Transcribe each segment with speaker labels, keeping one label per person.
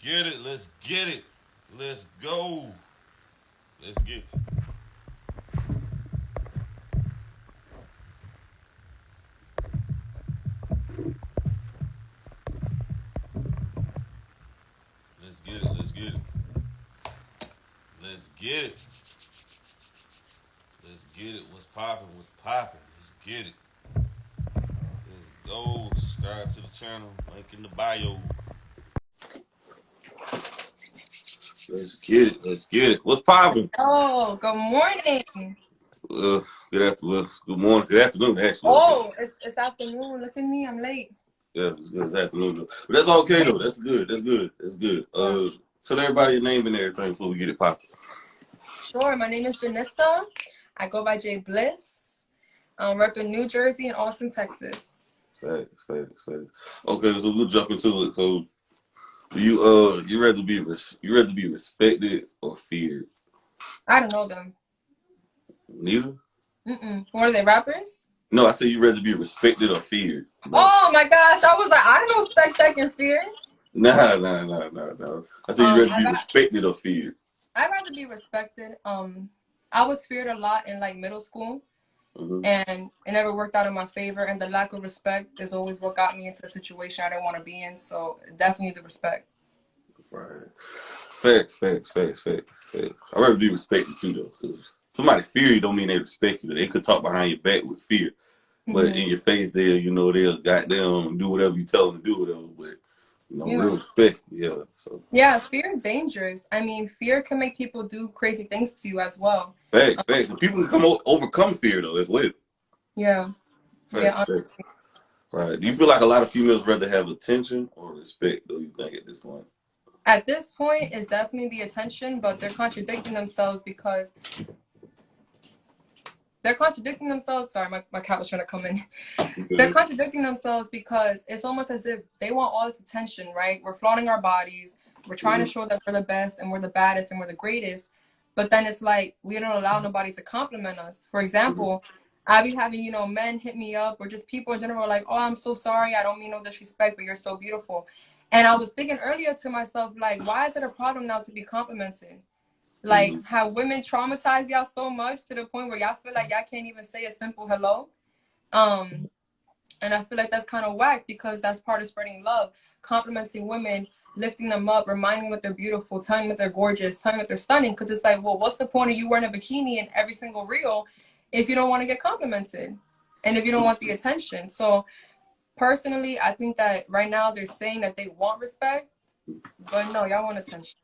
Speaker 1: get it. Let's get it. Let's go. Let's get it. Let's get it. Let's get it. Let's get it. Let's get it. What's popping? What's popping? Let's get it. Let's go. Subscribe to the channel. Link in the bio. Let's get it. Let's get it. What's popping?
Speaker 2: Oh, good morning.
Speaker 1: Good afternoon. Good morning. Good afternoon, actually. Okay.
Speaker 2: Oh, it's afternoon. Look at me. I'm late.
Speaker 1: Yeah, it's good afternoon. But that's okay though. That's good. That's good. That's good. Tell everybody your name and everything before we get it popping.
Speaker 2: Sure. My name is Janissa. I go by J Bliss. I'm repping New Jersey and Austin, Texas.
Speaker 1: Facts. Okay, so we'll jump into it. So you rather be respected or feared?
Speaker 2: I don't know them.
Speaker 1: Neither?
Speaker 2: What are they, rappers?
Speaker 1: No, I said you rather be respected or feared. Like,
Speaker 2: Oh my gosh. I was like, I don't know respect, that, and fear.
Speaker 1: nah. I said you rather be respected or feared.
Speaker 2: I'd rather be respected. I was feared a lot in like middle school. And it never worked out in my favor. And the lack of respect is always what got me into a situation I didn't want to be in. So definitely the respect.
Speaker 1: Right. Facts. I'd rather be respected too, though, because somebody fear you don't mean they respect you. They could talk behind your back with fear, but in your face, they'll goddamn do whatever you tell them to do, whatever. But real respect, yeah. So
Speaker 2: yeah, fear is dangerous. I mean, fear can make people do crazy things to you as well.
Speaker 1: facts. And people can overcome fear though as well.
Speaker 2: Yeah, yeah.
Speaker 1: Facts. Right. Do you feel like a lot of females rather have attention or respect? Do you think at this point?
Speaker 2: At this point, it's definitely the attention, but they're contradicting themselves because Sorry, my cat was trying to come in. They're contradicting themselves because it's almost as if they want all this attention, right? We're flaunting our bodies. We're trying to show that we're the best and we're the baddest and we're the greatest. But then it's like we don't allow nobody to compliment us. For example, I be having, men hit me up or just people in general like, oh, I'm so sorry. I don't mean no disrespect, but you're so beautiful. And I was thinking earlier to myself, like, why is it a problem now to be complimented? Like, have women traumatized y'all so much to the point where y'all feel like y'all can't even say a simple hello? And I feel like that's kind of whack because that's part of spreading love, complimenting women, lifting them up, reminding them that they're beautiful, telling them that they're gorgeous, telling them that they're stunning. Because it's like, well, what's the point of you wearing a bikini in every single reel if you don't want to get complimented and if you don't want the attention? So personally, I think that right now they're saying that they want respect, but no, y'all want attention.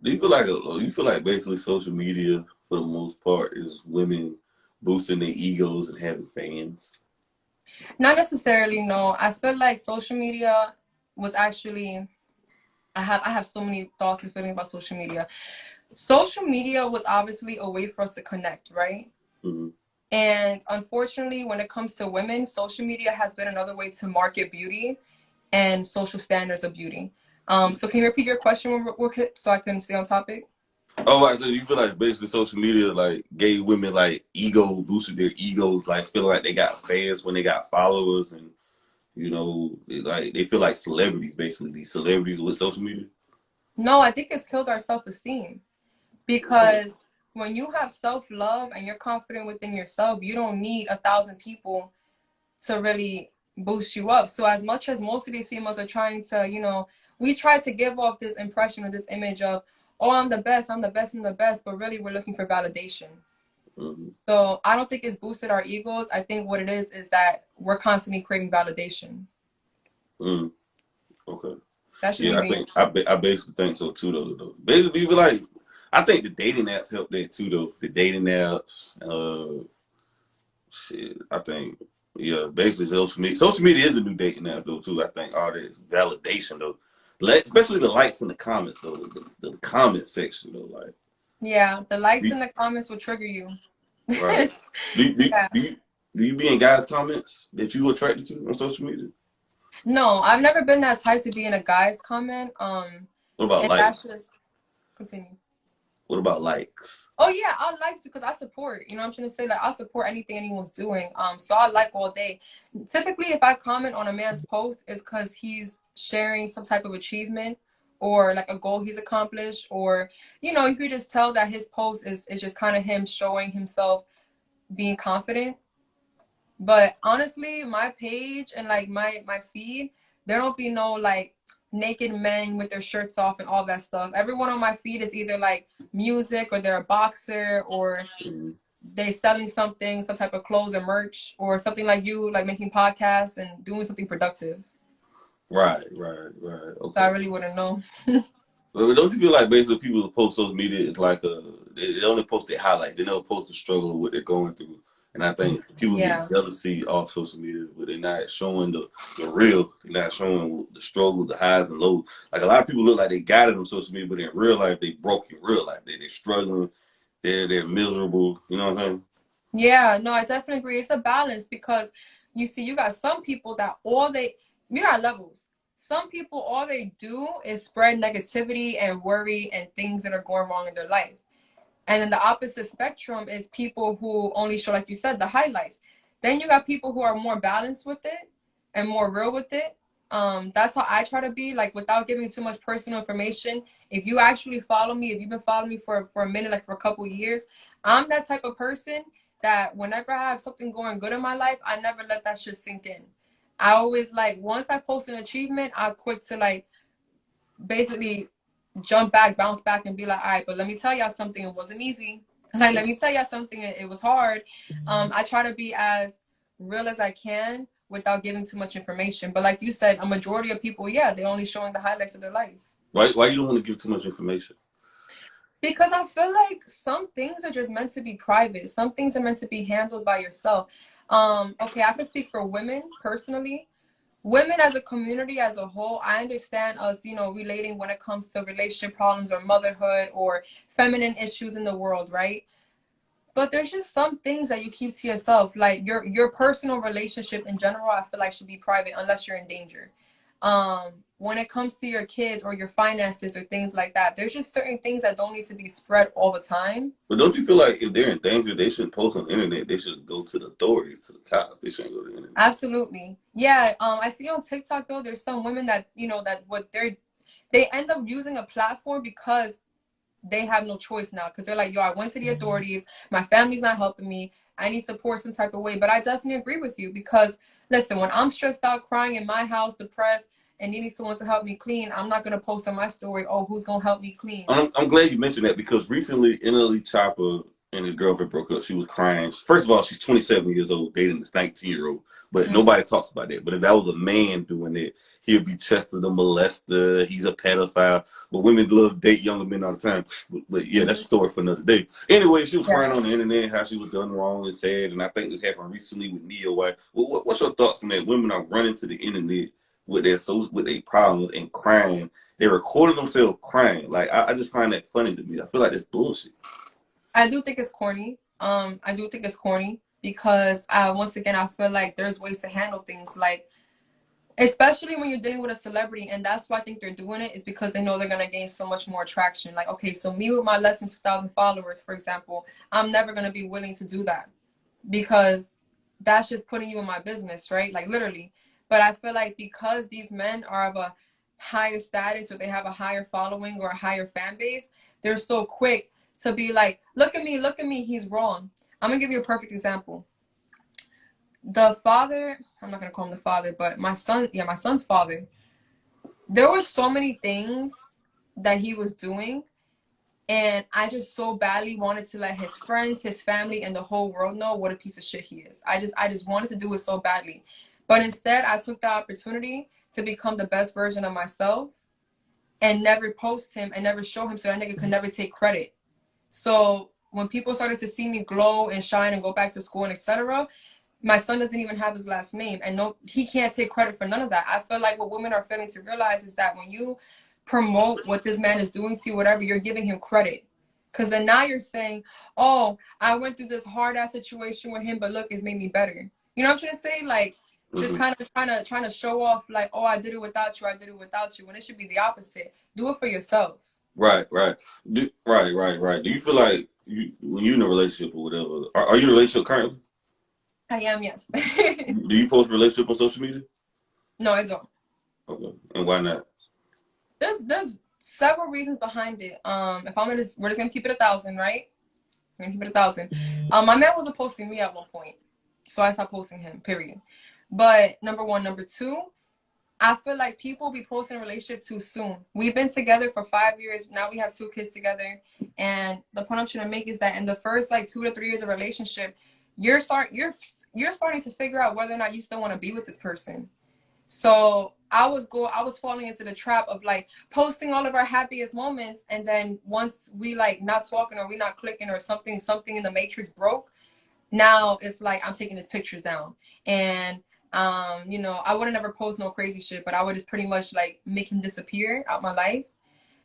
Speaker 1: Do you feel like basically social media for the most part is women boosting their egos and having fans?
Speaker 2: Not necessarily, no. I feel like social media was actually I have so many thoughts and feelings about social media. Social media was obviously a way for us to connect, right? And unfortunately, when it comes to women, social media has been another way to market beauty and social standards of beauty. So can you repeat your question real quick so I can stay on topic?
Speaker 1: Oh, I said you feel like basically social media like gave women like boosted their egos, like feeling like they got fans when they got followers, and they feel like celebrities, basically these celebrities with social media.
Speaker 2: No, I think it's killed our self-esteem because when you have self-love and you're confident within yourself, you don't need 1,000 people to really boost you up. So as much as most of these females are trying to, we try to give off this impression or this image of, oh, I'm the best, I'm the best, I'm the best, but really we're looking for validation. So I don't think it's boosted our egos. I think what it is that we're constantly craving validation.
Speaker 1: Okay.
Speaker 2: That's just
Speaker 1: Yeah,
Speaker 2: me.
Speaker 1: I basically think so too though. Basically, even like I think the dating apps help that too though. The dating apps, shit. I think basically social media is a new dating app though too. I think all this validation though, especially the likes in the comments though, the comment section though, like
Speaker 2: Yeah, the likes
Speaker 1: do,
Speaker 2: in the comments will trigger you.
Speaker 1: right. Do, do,
Speaker 2: Yeah.
Speaker 1: do you do you be in guys' comments that you attracted to on social media?
Speaker 2: No, I've never been that type to be in a guy's comment.
Speaker 1: What about
Speaker 2: And that's
Speaker 1: likes?
Speaker 2: just continue.
Speaker 1: What about likes?
Speaker 2: Oh yeah, I like because I support. I'm trying to say like I support anything anyone's doing. So I like all day. Typically, if I comment on a man's post, it's because he's sharing some type of achievement or like a goal he's accomplished, or you know, you could just tell that his post is just kind of him showing himself being confident. But honestly, my page and like my feed, there don't be no like naked men with their shirts off and all that stuff. Everyone on my feed is either like music, or they're a boxer, or they selling something, some type of clothes or merch, or something like you, like making podcasts and doing something productive.
Speaker 1: Right.
Speaker 2: So I
Speaker 1: Okay.
Speaker 2: really wouldn't know.
Speaker 1: But don't you feel like basically people who post social media is like they only post their highlights. They never post the struggle of what they're going through. And I think people
Speaker 2: Yeah.
Speaker 1: get jealousy off social media, but they're not showing the real. They're not showing the struggle, the highs and lows. Like a lot of people look like they got it on social media, but in real life they broke in real life. They're struggling. They're miserable. You know what I'm saying?
Speaker 2: Yeah, no, I definitely agree. It's a balance because you see, you got some people that you got levels. Some people, all they do is spread negativity and worry and things that are going wrong in their life. And then the opposite spectrum is people who only show, like you said, the highlights. Then you got people who are more balanced with it and more real with it. That's how I try to be, like without giving too much personal information. If you actually follow me, if you've been following me for a minute, like for a couple years, I'm that type of person that whenever I have something going good in my life, I never let that shit sink in. I always like once I post an achievement, I'm quick to like basically jump back, bounce back, and be like, all right, but let me tell y'all something. It wasn't easy. Like, let me tell y'all something. It was hard. I try to be as real as I can without giving too much information. But like you said, a majority of people, yeah, they're only showing the highlights of their life.
Speaker 1: Why you don't want to give too much information?
Speaker 2: Because I feel like some things are just meant to be private. Some things are meant to be handled by yourself. Okay, I can speak for women personally. Women as a community as a whole, I understand us, you know, relating when it comes to relationship problems or motherhood or feminine issues in the world, right? But there's just some things that you keep to yourself, like your personal relationship in general. I feel like should be private unless you're in danger. When it comes to your kids or your finances or things like that, there's just certain things that don't need to be spread all the time.
Speaker 1: But don't you feel like if they're in danger, they shouldn't post on the internet? They should go to the authorities, to the cops. They shouldn't go to the internet.
Speaker 2: Absolutely. Yeah. I see on TikTok though, there's some women that, you know, that what they end up using a platform because they have no choice now, because they're like, yo, I went to the authorities, my family's not helping me, I need support some type of way. But I definitely agree with you, because listen, when I'm stressed out, crying in my house, depressed, and needing someone to help me clean, I'm not going to post on my story, oh, who's going to help me clean.
Speaker 1: I'm glad you mentioned that because recently, Untitled Chapter and his girlfriend broke up. She was crying. First of all, she's 27 years old, dating this 19-year-old. But nobody talks about that. But if that was a man doing it, he'd be Chester the molester. He's a pedophile. But women love to date younger men all the time. But yeah, that's a story for another day. Anyway, she was crying on the internet how she was done wrong and sad. And I think this happened recently with Nia White. What's your thoughts on that? Women are running to the internet with their problems and crying. They're recording themselves crying. Like I just find that funny to me. I feel like that's bullshit.
Speaker 2: I do think it's corny. I do think it's corny because once again, I feel like there's ways to handle things, like especially when you're dealing with a celebrity, and that's why I think they're doing it, is because they know they're gonna gain so much more traction. Like, okay, so me with my less than 2,000 followers, for example, I'm never gonna be willing to do that because that's just putting you in my business, right? Like literally. But I feel like because these men are of a higher status, or they have a higher following or a higher fan base, they're so quick to be like, look at me, he's wrong. I'm gonna give you a perfect example. The father, I'm not gonna call him the father, but my son's father, there were so many things that he was doing, and I just so badly wanted to let his friends, his family, and the whole world know what a piece of shit he is. I just wanted to do it so badly. But instead, I took the opportunity to become the best version of myself and never post him and never show him, so that nigga could never take credit. So when people started to see me glow and shine and go back to school and etc., my son doesn't even have his last name, and no, he can't take credit for none of that. I feel like what women are failing to realize is that when you promote what this man is doing to you, whatever, you're giving him credit. Because then now you're saying, oh, I went through this hard ass situation with him, but look, it's made me better. You know what I'm trying to say? Like, just kind of trying to show off, like, oh, I did it without you, I did it without you, when it should be the opposite. Do it for yourself.
Speaker 1: Right. Right. Do you feel like when you're in a relationship or whatever, are you in a relationship currently?
Speaker 2: I am, yes.
Speaker 1: Do you post relationship on social media?
Speaker 2: No, I don't.
Speaker 1: Okay. And why not?
Speaker 2: There's several reasons behind it. If I'm gonna we're just gonna keep it 1,000, right? We're gonna keep it 1,000. My man wasn't posting me at one point, so I stopped posting him. Period. But number one, number two, I feel like people be posting a relationship too soon. We've been together for 5 years. Now we have 2 kids together. And the point I'm trying to make is that in the first like 2 to 3 years of relationship, you're starting to figure out whether or not you still want to be with this person. So I was falling into the trap of like posting all of our happiest moments, and then once we like not talking or we not clicking or something in the matrix broke, now it's like I'm taking his pictures down. And you know, I would have never post no crazy shit, but I would just pretty much like make him disappear out my life.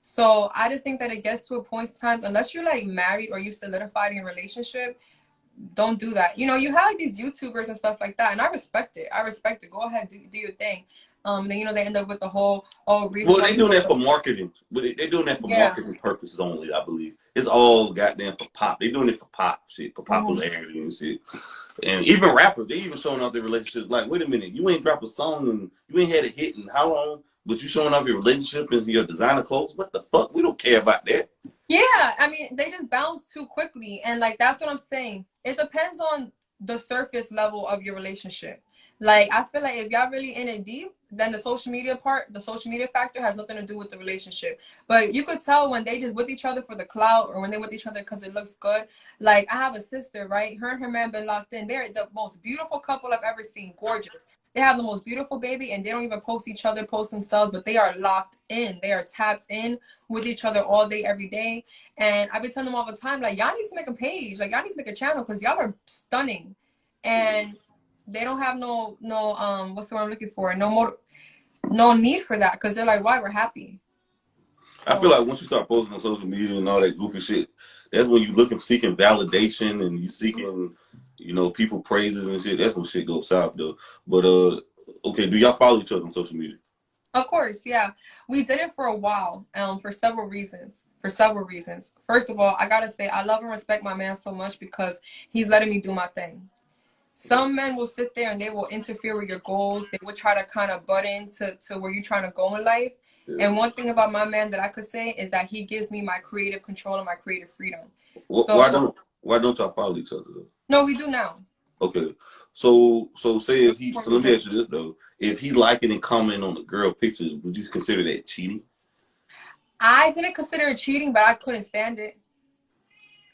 Speaker 2: So I just think that it gets to a point sometimes, unless you're like married or you solidified in a relationship, don't do that. You know, you have like these YouTubers and stuff like that, and I respect it. I respect it. Go ahead, do your thing. Then you know they end up with the whole reason.
Speaker 1: Well, they doing that for marketing, but they doing that for
Speaker 2: Yeah.
Speaker 1: marketing purposes only. I believe it's all goddamn for pop. They doing it for pop shit, for popularity and shit. And even rappers, they even showing off their relationships. Like, wait a minute, you ain't dropped a song and you ain't had a hit in how long? But you showing off your relationship and your designer clothes? What the fuck? We don't care about that.
Speaker 2: Yeah, I mean, they just bounce too quickly. And like, that's what I'm saying. It depends on the surface level of your relationship. Like, I feel like if y'all really in it deep, then the social media factor has nothing to do with the relationship. But you could tell when they just with each other for the clout, or when they're with each other because it looks good. Like, I have a sister, right? Her and her man been locked in. They're the most beautiful couple I've ever seen. Gorgeous. They have the most beautiful baby, and they don't even post each other, post themselves, but they are locked in. They are tapped in with each other all day, every day. And I've been telling them all the time, like, y'all need to make a page, like y'all need to make a channel, because y'all are stunning. And they don't have no what's the word I'm looking for? No need for that, because they're like, why? We're happy.
Speaker 1: I feel like once you start posting on social media and all that goofy shit, that's when you looking seeking validation and you seeking, you know, people praises and shit. That's when shit goes south though. But okay, do y'all follow each other on social media?
Speaker 2: Of course, yeah. We did it for a while, for several reasons. For several reasons. First of all, I gotta say I love and respect my man so much because he's letting me do my thing. Some men will sit there and they will interfere with your goals. They will try to kind of butt into where you're trying to go in life.
Speaker 1: Yeah.
Speaker 2: And one thing about my man that I could say is that he gives me my creative control and my creative freedom. So
Speaker 1: Why don't y'all follow each other though?
Speaker 2: no, we do now.
Speaker 1: Okay. So say if he so let me ask you this though. If he liking and commenting on the girl pictures, would you consider that cheating?
Speaker 2: I didn't consider it cheating, but I couldn't stand it.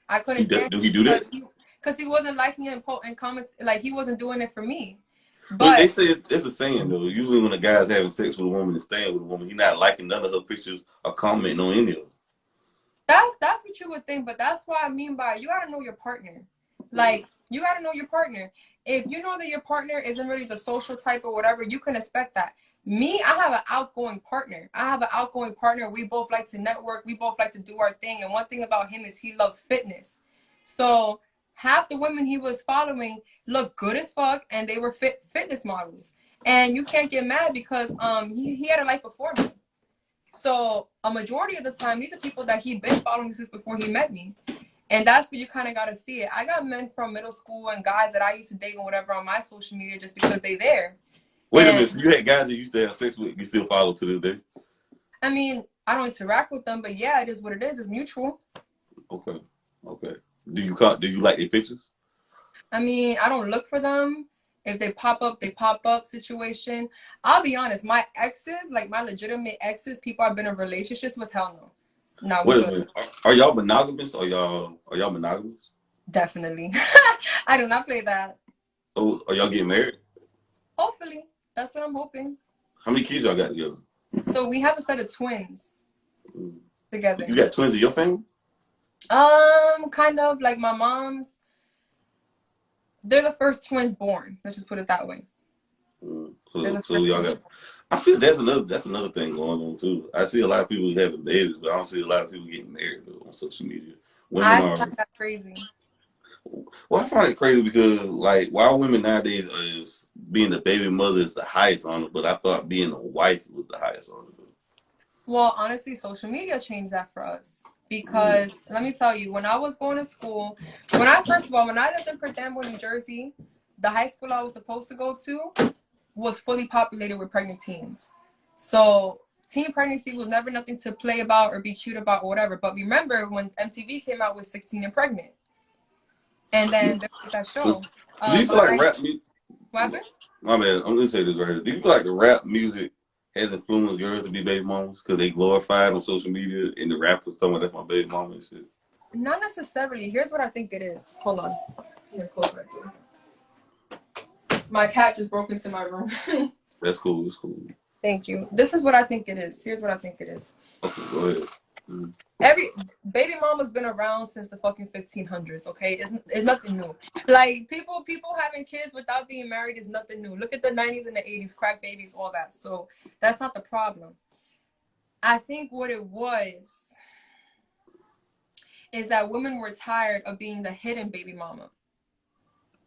Speaker 2: I couldn't stand
Speaker 1: Do
Speaker 2: it
Speaker 1: he do that?
Speaker 2: because he wasn't liking it and comments, like he wasn't doing it for me.
Speaker 1: But they
Speaker 2: But
Speaker 1: say it's a saying though. Usually when a guy's having sex with a woman and staying with a woman, he's not liking none of her pictures or commenting on any of them.
Speaker 2: that's what you would think, but that's what I mean by you gotta know your partner. Like, you gotta know your partner. If you know that your partner isn't really the social type or whatever, you can expect that. Me, I have an outgoing partner. We both like to network. We both like to do our thing. And one thing about him is he loves fitness. So half the women he was following look good as fuck, and they were fitness models. And you can't get mad because he had a life before me. So a majority of the time, these are people that he'd been following since before he met me. And that's where you kind of got to see it. I got men from middle school and guys that I used to date and whatever on my social media just because they there.
Speaker 1: Wait a minute, you had guys that you used to have sex with, you still follow to this day?
Speaker 2: I mean, I don't interact with them, but yeah, it is what it is. It's mutual.
Speaker 1: Okay. Do you like their pictures?
Speaker 2: I mean, I don't look for them. If they pop up, they pop up situation. I'll be honest, my exes, like my legitimate exes, people I've been in relationships with, hell no. No, we
Speaker 1: Wait a
Speaker 2: good.
Speaker 1: minute. Are y'all monogamous? Are y'all monogamous?
Speaker 2: Definitely. I do not play that.
Speaker 1: Oh, are y'all getting married?
Speaker 2: Hopefully. That's what I'm hoping.
Speaker 1: How many kids y'all got together?
Speaker 2: So we have a set of twins together.
Speaker 1: You got twins in your family?
Speaker 2: Kind of like my mom's. They're the first twins born. Let's just put it that way.
Speaker 1: So y'all got. I see that's another thing going on too. I see a lot of people having babies, but I don't see a lot of people getting married though, on social media. Women
Speaker 2: I find that crazy.
Speaker 1: Well, I find it crazy because like while women nowadays is being the baby mother is the highest honor, but I thought being a wife was the highest honor.
Speaker 2: Well, honestly, social media changed that for us. Because let me tell you, when I was going to school, when I lived in Perdambo, New Jersey, the high school I was supposed to go to was fully populated with pregnant teens. So teen pregnancy was never nothing to play about or be cute about or whatever. But remember when MTV came out with 16 and Pregnant, and then there was that show.
Speaker 1: Do you feel like rap music?
Speaker 2: What happened?
Speaker 1: My man, I'm gonna say this right here. Do you feel like the rap music has influenced girls to be baby mamas because they glorified on social media and the rappers talking about that's my baby mama and shit?
Speaker 2: Not necessarily. Here's what I think it is. Hold on. Here, close right here. My cat just broke into my room.
Speaker 1: That's cool. That's cool.
Speaker 2: Thank you. This is what I think it is. Here's what I think it is.
Speaker 1: Okay, go ahead.
Speaker 2: Every baby mama's been around since the fucking 1500s. Okay, it's nothing new. Like people having kids without being married is nothing new. Look at the 90s and the 80s, crack babies, all that. So that's not the problem. I think what it was is that women were tired of being the hidden baby mama.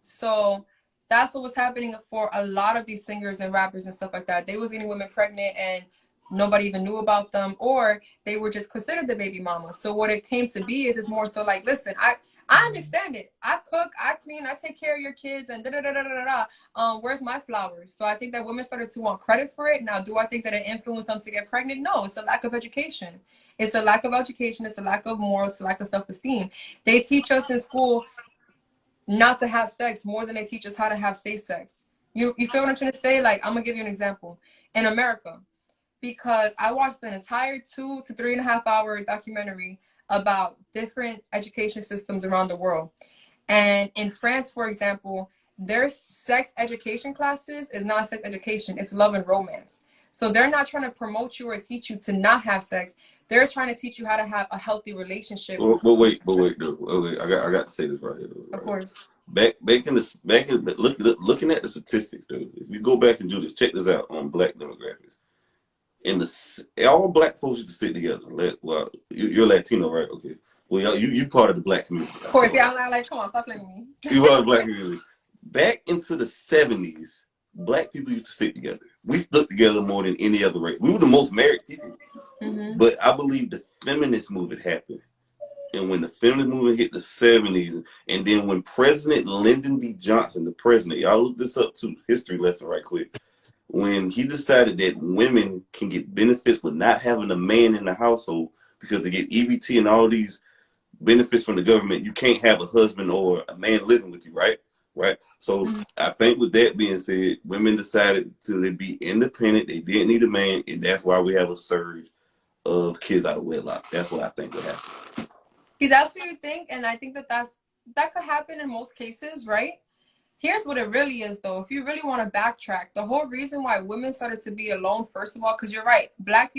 Speaker 2: So that's what was happening for a lot of these singers and rappers and stuff like that. They was getting women pregnant and nobody even knew about them, or they were just considered the baby mama. So what it came to be is it's more so like, listen, I understand it. I cook, I clean, I take care of your kids, and da da da da da da. Where's my flowers? So I think that women started to want credit for it. Now, do I think that it influenced them to get pregnant? No, it's a lack of education. It's a lack of education. It's a lack of morals. It's a lack of self-esteem. They teach us in school not to have sex more than they teach us how to have safe sex. You feel what I'm trying to say? Like, I'm gonna give you an example. In America, because I watched an entire 2 to 3.5 hour documentary about different education systems around the world. And in France, for example, their sex education classes is not sex education, it's love and romance. So they're not trying to promote you or teach you to not have sex. They're trying to teach you how to have a healthy relationship.
Speaker 1: But wait, though. Okay, I got to say this right here. Though, right?
Speaker 2: Of course.
Speaker 1: Looking at the statistics, though. If you go back and do this, check this out on black demographics. All black folks used to stick together. Well, you're Latino, right? Okay. Well, you part of the black community.
Speaker 2: Of course, yeah. I'm like, come on, stop playing with me.
Speaker 1: You part of the black community. Back into the 70s, black people used to stick together. We stuck together more than any other race. We were the most married people. Mm-hmm. But I believe the feminist movement happened. And when the feminist movement hit the 70s, and then when President Lyndon B. Johnson, the president, y'all look this up too, history lesson right quick. When he decided that women can get benefits with not having a man in the household because they get EBT and all these benefits from the government, you can't have a husband or a man living with you, right? Right. So I think with that being said, women decided to be independent. They didn't need a man, and that's why we have a surge of kids out of wedlock. That's what I think would happen.
Speaker 2: See, that's what you think, and I think that could happen in most cases, right? Here's what it really is, though. If you really want to backtrack, the whole reason why women started to be alone, first of all, because you're right, Black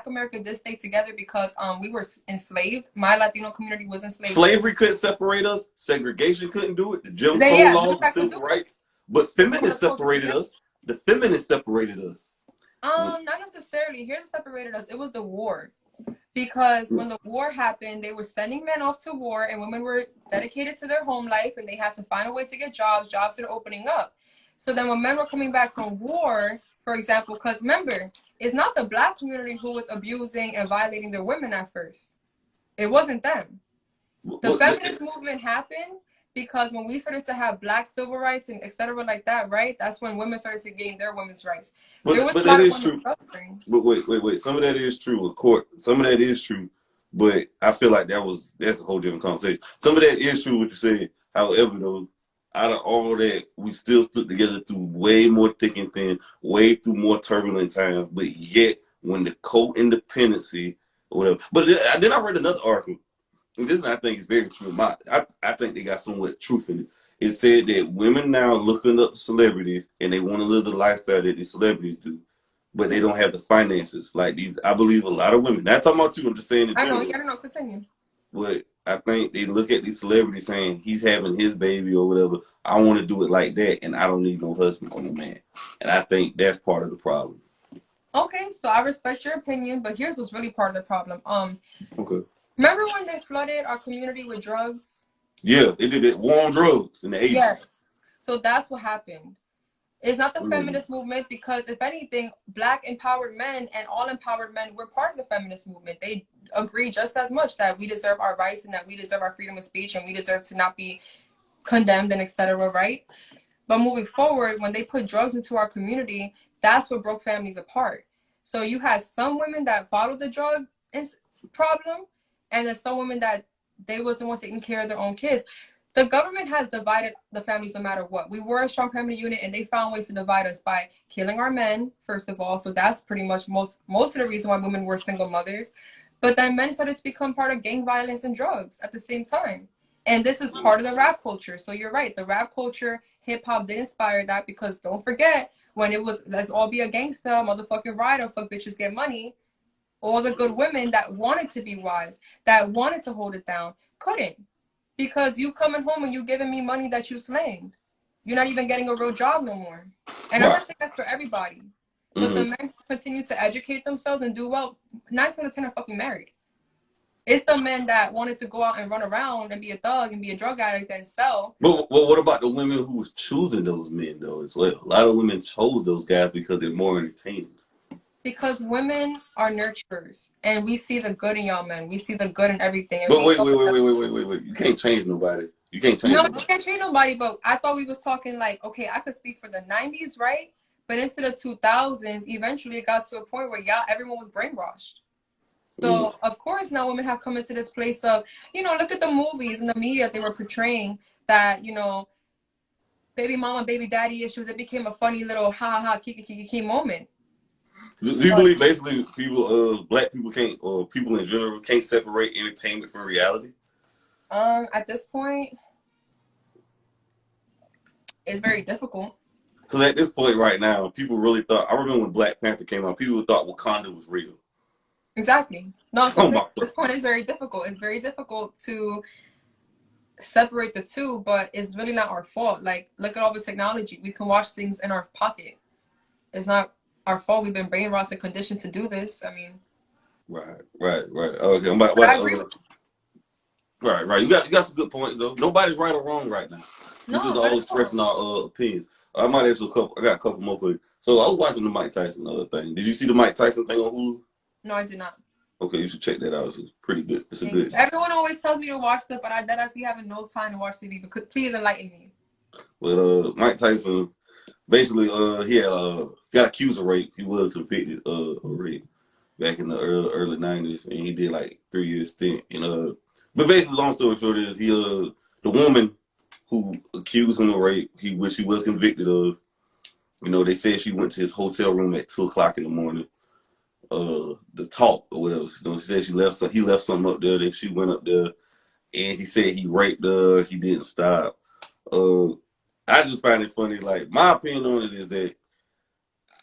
Speaker 2: America did stay together because we were enslaved. My Latino community was enslaved.
Speaker 1: Slavery couldn't separate us. Segregation couldn't do it. The Jim Crow laws, the civil rights. But feminists separated us. The feminists separated us.
Speaker 2: Not necessarily. Here's what separated us. It was the war. Because when the war happened, they were sending men off to war, and women were dedicated to their home life, and they had to find a way to get jobs that are opening up. So then when men were coming back from war, for example, because remember, it's not the Black community who was abusing and violating their women at first. It wasn't them. The feminist movement happened because when we started to have Black civil rights and etc. like that, right? That's when women started to gain their women's rights.
Speaker 1: But that is true. But wait. Some of that is true. Of course, some of that is true. But I feel like that's a whole different conversation. Some of that is true what you said. However, though, out of all that, we still stood together through way more thick and thin, way through more turbulent times. But yet, when the co-independency or whatever. But then I read another article. And this I think is very true. I think they got somewhat truth in it. It said that women now looking up celebrities and they want to live the lifestyle that these celebrities do, but they don't have the finances like these. I believe a lot of women. Not talking about you. I'm just saying.
Speaker 2: I don't know. Continue.
Speaker 1: But I think they look at these celebrities saying he's having his baby or whatever. I want to do it like that, and I don't need no husband or no man. And I think that's part of the problem.
Speaker 2: Okay, so I respect your opinion, but here's what's really part of the problem.
Speaker 1: Okay.
Speaker 2: Remember when they flooded our community with drugs?
Speaker 1: Yeah, they did it. War on drugs in the 80s.
Speaker 2: Yes. So that's what happened. It's not the feminist movement because, if anything, Black empowered men and all empowered men were part of the feminist movement. They agree just as much that we deserve our rights and that we deserve our freedom of speech and we deserve to not be condemned and etc. Right? But moving forward, when they put drugs into our community, that's what broke families apart. So you had some women that followed the drug problem, and then some women that they was the ones taking care of their own kids. The government has divided the families no matter what. We were a strong family unit, and they found ways to divide us by killing our men, first of all. So that's pretty much most of the reason why women were single mothers. But then men started to become part of gang violence and drugs at the same time. And this is part of the rap culture. So you're right. The rap culture, hip hop did inspire that, because don't forget, when it was let's all be a gangsta, motherfucking rider, fuck bitches, get money, all the good women that wanted to be wise, that wanted to hold it down, couldn't. Because you coming home and you giving me money that you slanged. You're not even getting a real job no more. And I'm not saying that's for everybody. But the men who continue to educate themselves and do well, 9 out of 10 are fucking married. It's the men that wanted to go out and run around and be a thug and be a drug addict and sell.
Speaker 1: But what about the women who was choosing those men, though, as well? A lot of women chose those guys because they're more entertaining.
Speaker 2: Because women are nurturers, and we see the good in y'all men. We see the good in everything.
Speaker 1: But wait. You can't change nobody. You can't change nobody.
Speaker 2: No, you can't change nobody, but I thought we was talking like, okay, I could speak for the 90s, right? But into the 2000s, eventually it got to a point where everyone was brainwashed. So, of course, now women have come into this place of, look at the movies and the media they were portraying that, baby mama, baby daddy issues. It became a funny little ha kiki moment.
Speaker 1: Do you believe basically people, black people can't, or people in general can't separate entertainment from reality?
Speaker 2: At this point, it's very difficult.
Speaker 1: Because at this point right now, people really thought, I remember when Black Panther came out, people thought Wakanda was real.
Speaker 2: Exactly. No, so at this point it's very difficult. It's very difficult to separate the two, but it's really not our fault. Like, look at all the technology. We can watch things in our pocket. It's not our fault. We've been brainwashed and conditioned to do this. I mean,
Speaker 1: right. Okay,
Speaker 2: I agree with
Speaker 1: you. Right. You got some good points though. Nobody's right or wrong right now. We're just all expressing our opinions. I might ask you a couple. I got a couple more for you. So I was watching the Mike Tyson thing. Did you see the Mike Tyson thing on Hulu?
Speaker 2: No, I did not.
Speaker 1: Okay, you should check that out. It's pretty good. It's a good.
Speaker 2: Everyone always tells me to watch stuff, but I be having no time to watch TV. But please enlighten me.
Speaker 1: Well, Mike Tyson, basically, he got accused of rape. He was convicted of rape back in the early 90s, and he did like 3 years stint. And but basically, long story short is the woman who accused him of rape, which he was convicted of. They said she went to his hotel room at 2:00 in the morning. The talk or whatever. She said he left something up there. That she went up there, and he said he raped her. He didn't stop. I just find it funny. Like, my opinion on it is that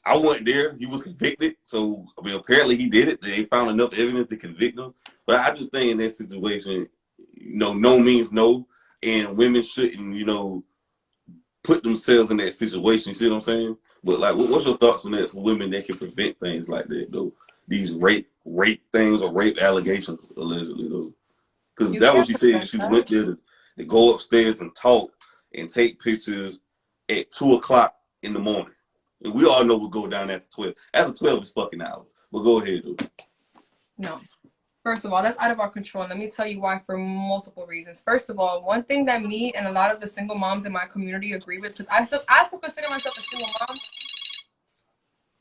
Speaker 1: I wasn't there. He was convicted, so I mean, apparently he did it. They found enough evidence to convict him. But I just think in that situation, no means no, and women shouldn't, put themselves in that situation. You see what I'm saying? But like, what's your thoughts on that for women that can prevent things like that, though? These rape things or rape allegations, allegedly, though. Because that was what she said. She went there to go upstairs and talk and take pictures at 2:00 in the morning. And we all know we'll go down after 12. After 12 is fucking hours. But go ahead, though.
Speaker 2: No. First of all, that's out of our control. And let me tell you why, for multiple reasons. First of all, one thing that me and a lot of the single moms in my community agree with, because I still consider myself a single mom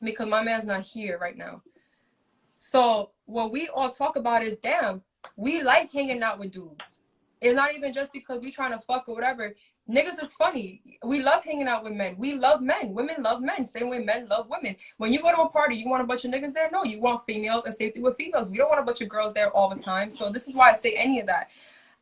Speaker 2: because my man's not here right now. So what we all talk about is, damn, we like hanging out with dudes. It's not even just because we trying to fuck or whatever. Niggas is funny. We love hanging out with men. We love men. Women love men. Same way men love women. When you go to a party, you want a bunch of niggas there? No, you want females and safety with females. We don't want a bunch of girls there all the time. So this is why I say any of that.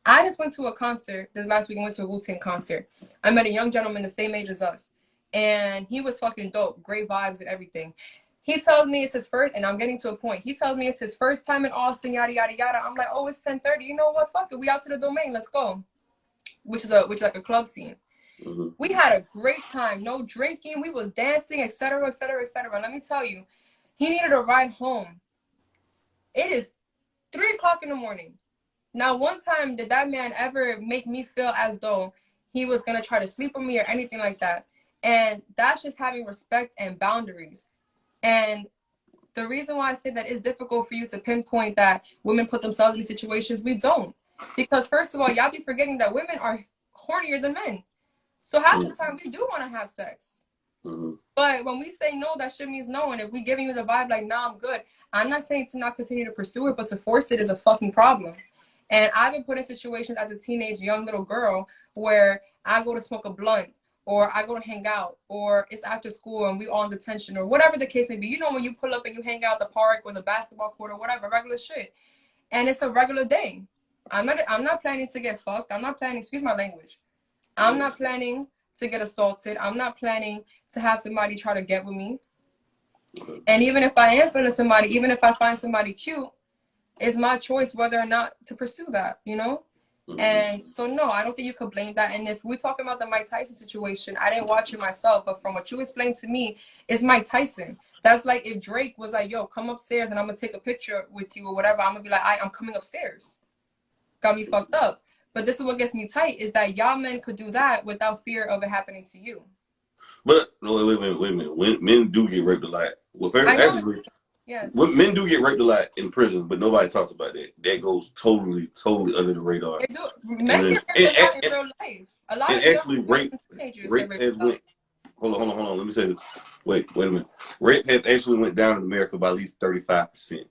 Speaker 2: I just went to a concert this last week. I went to a Wu-Tang concert. I met a young gentleman the same age as us. And he was fucking dope. Great vibes and everything. He tells me it's his first, and I'm getting to a point. He tells me it's his first time in Austin, yada, yada, yada. I'm like, oh, it's 10:30. You know what? Fuck it. We out to the Domain. Let's go. Which is like a club scene. Mm-hmm. We had a great time. No drinking. We was dancing, etc., etc., etc. Let me tell you, he needed a ride home. It is 3:00 in the morning. Now, one time, did that man ever make me feel as though he was going to try to sleep with me or anything like that? And that's just having respect and boundaries. And the reason why I say that it's difficult for you to pinpoint that women put themselves in these situations, we don't. Because first of all, y'all be forgetting that women are hornier than men. So half the time we do want to have sex. But when we say no, that shit means no. And if we giving you the vibe like, nah, I'm good. I'm not saying to not continue to pursue it, but to force it is a fucking problem. And I've been put in situations as a teenage young little girl where I go to smoke a blunt, or I go to hang out, or it's after school and we all in detention, or whatever the case may be. You know, when you pull up and you hang out at the park or the basketball court or whatever, regular shit. And it's a regular day. I'm not planning to get fucked. I'm not planning, excuse my language. I'm not planning to get assaulted. I'm not planning to have somebody try to get with me. And even if I am feeling somebody, even if I find somebody cute, it's my choice whether or not to pursue that, you know? And so, no, I don't think you could blame that. And if we're talking about the Mike Tyson situation, I didn't watch it myself, but from what you explained to me, it's Mike Tyson. That's like if Drake was like, yo, come upstairs and I'm going to take a picture with you or whatever. I'm going to be like, I'm coming upstairs. Got me fucked up. But this is what gets me tight, is that y'all men could do that without fear of it happening to you.
Speaker 1: But no, wait a minute. When men do get raped a lot, well, actually,
Speaker 2: yes,
Speaker 1: men do get raped a lot in prison, but nobody talks about that. That goes totally under the radar.
Speaker 2: They do. Men get raped a lot in real life. A lot of
Speaker 1: actually, rape
Speaker 2: teenagers get raped.
Speaker 1: Hold on. Let me say this. Wait a minute. Rape has actually went down in America by at least 35%.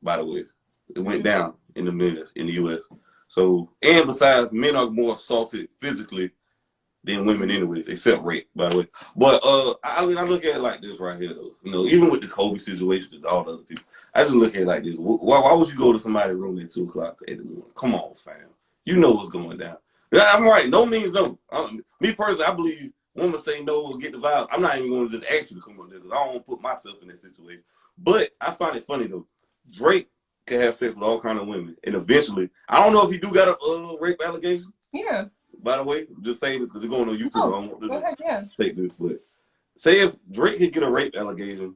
Speaker 1: By the way, it went down in the U.S. So, and besides, men are more assaulted physically than women anyways, except rape, by the way. But I mean, I look at it like this right here, though. You know, even with the Kobe situation and all the other people, I just look at it like this. Why would you go to somebody's room at 2 o'clock in the morning? Come on, fam. You know what's going down. I'm right. No means no. Me personally, I believe women say no will get the vibe. I'm not even going to just ask you to come up there because I don't want to put myself in that situation. But I find it funny, though. Drake can have sex with all kind of women, and eventually, I don't know if he do got a rape allegation.
Speaker 2: Yeah.
Speaker 1: By the way, just saying this because they're going on YouTube.
Speaker 2: Oh,
Speaker 1: I don't
Speaker 2: go ahead, yeah.
Speaker 1: Take this, but say if Drake could get a rape allegation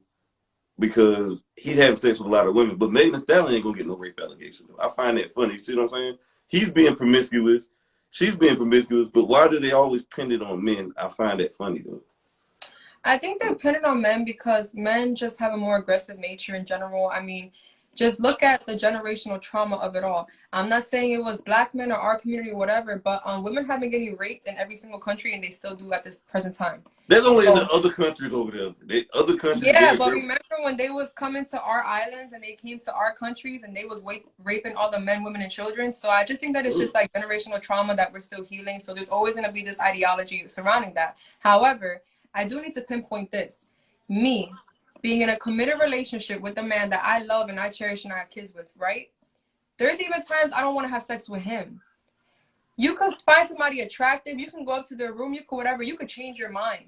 Speaker 1: because he's having sex with a lot of women, but Megan Thee Stallion ain't gonna get no rape allegation. Though. I find that funny. You see what I'm saying? He's being promiscuous, she's being promiscuous, but why do they always pin it on men? I find that funny though.
Speaker 2: I think they pin it on men because men just have a more aggressive nature in general. I mean, just look at the generational trauma of it all. I'm not saying it was black men or our community or whatever, but women have been getting raped in every single country, and they still do at this present time.
Speaker 1: There's only in the other countries over there. Other countries.
Speaker 2: Yeah, but remember when they was coming to our islands and they came to our countries and they was raping all the men, women, and children. So I just think that it's just like generational trauma that we're still healing. So there's always going to be this ideology surrounding that. However, I do need to pinpoint this. Me being in a committed relationship with a man that I love and I cherish and I have kids with, right? There's even times I don't want to have sex with him. You could find somebody attractive. You can go up to their room. You could whatever. You could change your mind.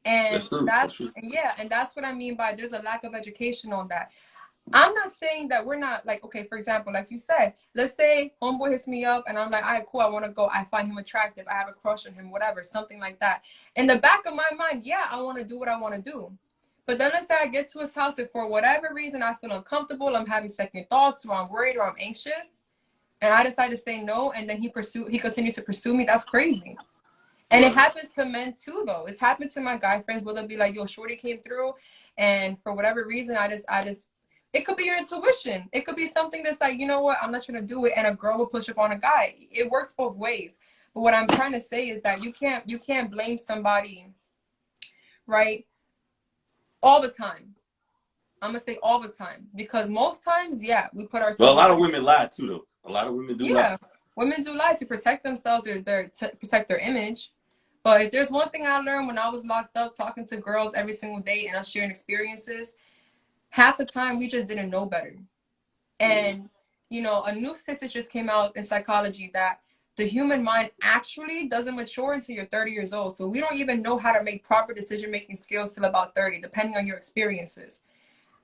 Speaker 2: And that's what I mean by there's a lack of education on that. I'm not saying that we're not like, okay, for example, like you said, let's say homeboy hits me up and I'm like, all right, cool, I want to go. I find him attractive. I have a crush on him, whatever, something like that. In the back of my mind, yeah, I want to do what I want to do. But then let's say I get to his house and for whatever reason I feel uncomfortable, I'm having second thoughts, or I'm worried, or I'm anxious, and I decide to say no, and then he continues to pursue me. That's crazy. And it happens to men too, though. It's happened to my guy friends where they'll be like, yo, shorty came through, and for whatever reason, I just it could be your intuition. It could be something that's like, you know what, I'm not trying to do it, and a girl will push up on a guy. It works both ways. But what I'm trying to say is that you can't blame somebody, right? All the time. I'm gonna say all the time, because most times, yeah, we put ourselves.
Speaker 1: Well, a lot of women lie too, though. A lot of women do lie.
Speaker 2: Yeah, women do lie to protect themselves, to protect their image. But if there's one thing I learned when I was locked up, talking to girls every single day and us sharing experiences, half the time we just didn't know better. And you know, a new statistic just came out in psychology that the human mind actually doesn't mature until you're 30 years old. So we don't even know how to make proper decision-making skills till about 30, depending on your experiences.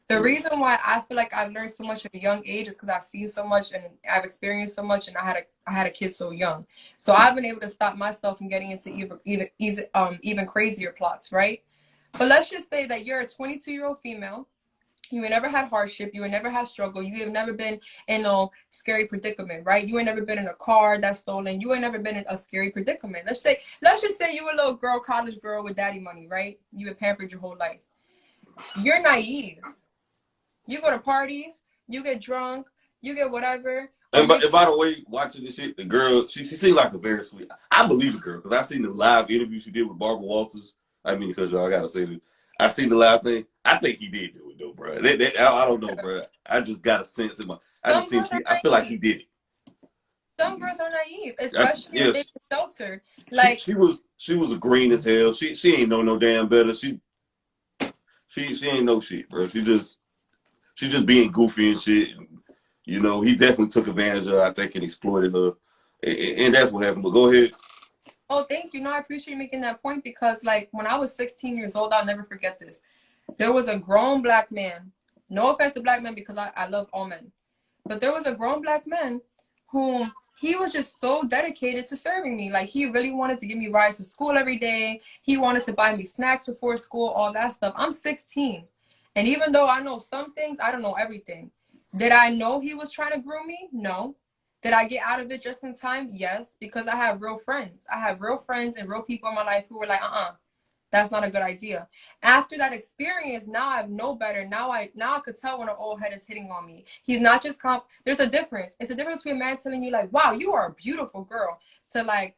Speaker 2: The reason why I feel like I've learned so much at a young age is because I've seen so much and I've experienced so much, and I had a kid so young. So I've been able to stop myself from getting into even crazier plots, right? But let's just say that you're a 22-year-old female. You ain't never had hardship. You ain't never had struggle. You have never been in a scary predicament, right? You ain't never been in a car that's stolen. You ain't never been in a scary predicament. Let's just say you a little girl, college girl with daddy money, right? You been pampered your whole life. You're naive. You go to parties, you get drunk, you get whatever.
Speaker 1: And by the way, watching this shit, the girl, she seemed like a very sweet. I believe the girl because I seen the live interview she did with Barbara Walters I mean, because y'all gotta say this. I seen the live thing. I think he did do it though, bro. I don't know, bro. I just got a sense in my. I just
Speaker 2: Some
Speaker 1: seem.
Speaker 2: girls are
Speaker 1: I feel like
Speaker 2: naive.
Speaker 1: he did it.
Speaker 2: Some girls are naive, especially if they've
Speaker 1: Yes,
Speaker 2: been sheltered. Like
Speaker 1: she was a green as hell. She ain't know no damn better. She ain't know shit, bro. She just being goofy and shit. And, you know, he definitely took advantage of her, I think, and exploited her. And that's what happened. But go ahead.
Speaker 2: oh, thank you. No, I appreciate you making that point because, like, when I was 16 years old, I'll never forget this. There was a grown black man. No offense to black men because I love all men. But there was a grown black man whom he was just so dedicated to serving me. Like, he really wanted to give me rides to school every day. He wanted to buy me snacks before school, all that stuff. I'm 16. And even though I know some things, I don't know everything. Did I know he was trying to groom me? No. Did I get out of it just in time? Yes, because I have real friends. I have real friends and real people in my life who were like, that's not a good idea. After that experience, now I know better. Now I could tell when an old head is hitting on me. He's not just there's a difference. It's a difference between a man telling you like, wow, you are a beautiful girl, to like,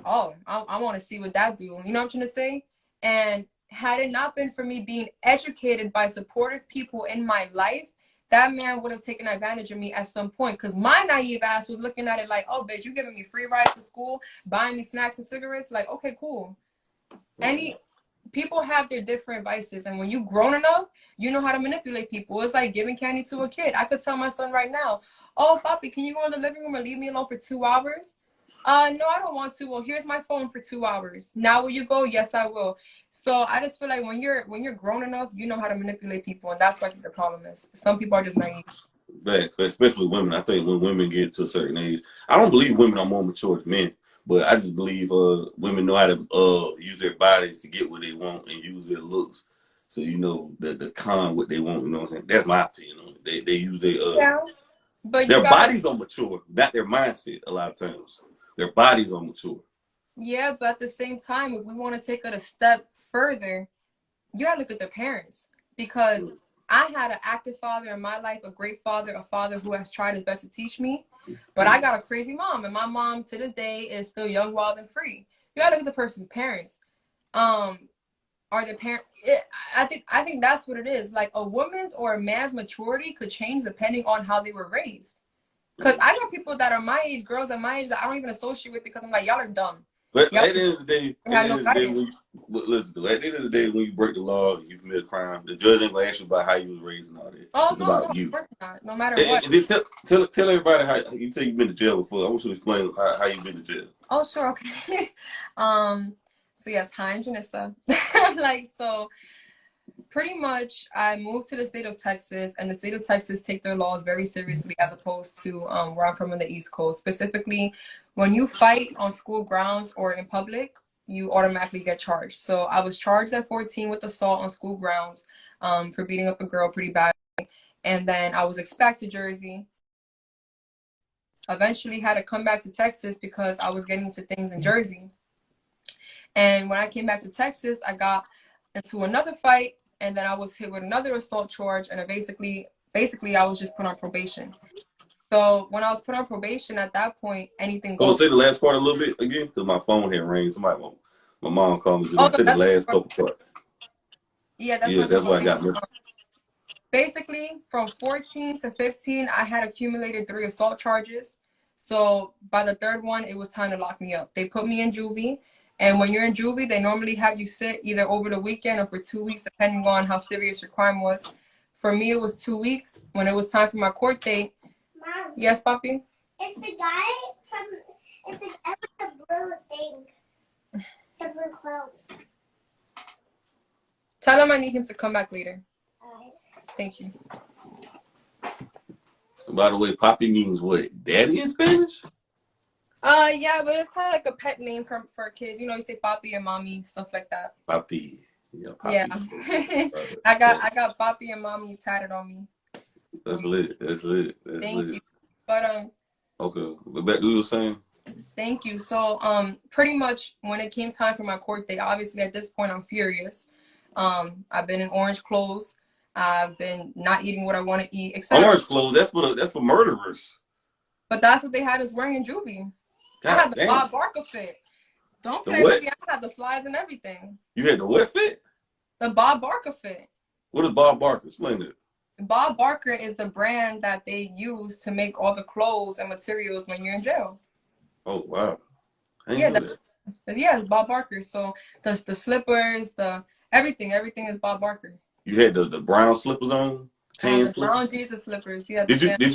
Speaker 2: oh, I want to see what that do. You know what I'm trying to say? And had it not been for me being educated by supportive people in my life, that man would have taken advantage of me at some point. Because my naive ass was looking at it like, oh, bitch, you giving me free rides to school, buying me snacks and cigarettes. Like, okay, cool. Any people have their different vices, and when you grown enough, you know how to manipulate people. It's like giving candy to a kid. I could tell my son right now, oh, Papi, can you go in the living room and leave me alone for 2 hours? No, I don't want to. Well, here's my phone for 2 hours. Now will you go? Yes, I will. So I just feel like when you're grown enough, you know how to manipulate people, and that's what I think the problem is. Some people are just naive.
Speaker 1: Facts, especially women. I think when women get to a certain age, I don't believe women are more mature than men, but I just believe women know how to use their bodies to get what they want and use their looks. So you know the con what they want. You know what I'm saying? That's my opinion on it. They use
Speaker 2: Yeah, but you
Speaker 1: their
Speaker 2: gotta.
Speaker 1: bodies are mature, not their mindset. A lot of times, their bodies are mature.
Speaker 2: Yeah, but at the same time, if we want to take it a step further, you gotta look at the parents, because I had an active father in my life, a great father, a father who has tried his best to teach me. But I got a crazy mom, and my mom to this day is still young, wild, and free. You gotta look at the person's parents. Are the parent? I think that's what it is. Like a woman's or a man's maturity could change depending on how they were raised. Because I got people that are my age, girls at my age, that I don't even associate with because I'm like, y'all are dumb.
Speaker 1: But
Speaker 2: Y'all
Speaker 1: at the end of the day,
Speaker 2: have no guidance.
Speaker 1: listen, at the end of the day, when you break the law and you commit a crime, the judge ain't gonna ask you about how you was raised and all that.
Speaker 2: Oh
Speaker 1: It's
Speaker 2: no, no,
Speaker 1: about
Speaker 2: of
Speaker 1: you.
Speaker 2: course not. No matter what.
Speaker 1: And then tell everybody how you say you've been to jail before. I want you to explain how you've been to jail.
Speaker 2: Oh, sure, okay. So yes, hi, I'm Janissa. Like, so pretty much I moved to the state of Texas, and the state of Texas take their laws very seriously as opposed to where I'm from on the East Coast. Specifically, when you fight on school grounds or in public, you automatically get charged. So I was charged at 14 with assault on school grounds, for beating up a girl pretty bad. And then I was expelled to Jersey. Eventually had to come back to Texas because I was getting into things in Jersey. And when I came back to Texas, I got into another fight, and then I was hit with another assault charge, and basically I was just put on probation. So when I was put on probation, at that point, anything
Speaker 1: So
Speaker 2: goes.
Speaker 1: say the last part a little bit again, because my phone had rang. My mom called me.
Speaker 2: Oh,
Speaker 1: I
Speaker 2: no,
Speaker 1: said the
Speaker 2: that's
Speaker 1: last couple part.
Speaker 2: yeah, that's
Speaker 1: Yeah,
Speaker 2: not good.
Speaker 1: that's why I
Speaker 2: Okay.
Speaker 1: got missed.
Speaker 2: Basically, from 14 to 15, I had accumulated 3 assault charges. So by the third one, it was time to lock me up. They put me in juvie. And when you're in juvie, they normally have you sit either over the weekend or for 2 weeks, depending on how serious your crime was. For me, it was 2 weeks. When it was time for my court date. Mom. Yes, Papi? It's the guy from, it's the blue thing. The blue clothes. Tell him I need him to come back later. Thank you.
Speaker 1: By the way, Papi means what? Daddy in Spanish?
Speaker 2: Yeah, but it's kind of like a pet name for kids. You know, you say papi and mommy, stuff like that.
Speaker 1: Papi. Yeah, Papi.
Speaker 2: Yeah. I got papi and mommy tatted on me.
Speaker 1: That's lit. That's lit.
Speaker 2: Thank you. But
Speaker 1: okay. But back to what you were saying.
Speaker 2: Thank you. So pretty much when it came time for my court date, obviously at this point I'm furious. I've been in orange clothes. I've been not eating what I want to eat, etc.
Speaker 1: Orange clothes. That's for murderers.
Speaker 2: But that's what they had us wearing in juvie.
Speaker 1: God
Speaker 2: I had the
Speaker 1: damn.
Speaker 2: Bob Barker fit. Don't
Speaker 1: The
Speaker 2: play with
Speaker 1: what?
Speaker 2: me. I had the slides and everything.
Speaker 1: You had the what fit?
Speaker 2: The Bob Barker fit.
Speaker 1: What is Bob Barker? Explain it.
Speaker 2: Bob Barker is the brand that they use to make all the clothes and materials when you're in jail.
Speaker 1: Oh wow. I
Speaker 2: Yeah,
Speaker 1: didn't know that.
Speaker 2: yeah, it's Bob Barker. So the slippers, the everything is Bob Barker.
Speaker 1: You had the brown slippers on,
Speaker 2: I had
Speaker 1: tan
Speaker 2: the
Speaker 1: slippers.
Speaker 2: brown Jesus slippers. Yeah, the
Speaker 1: Did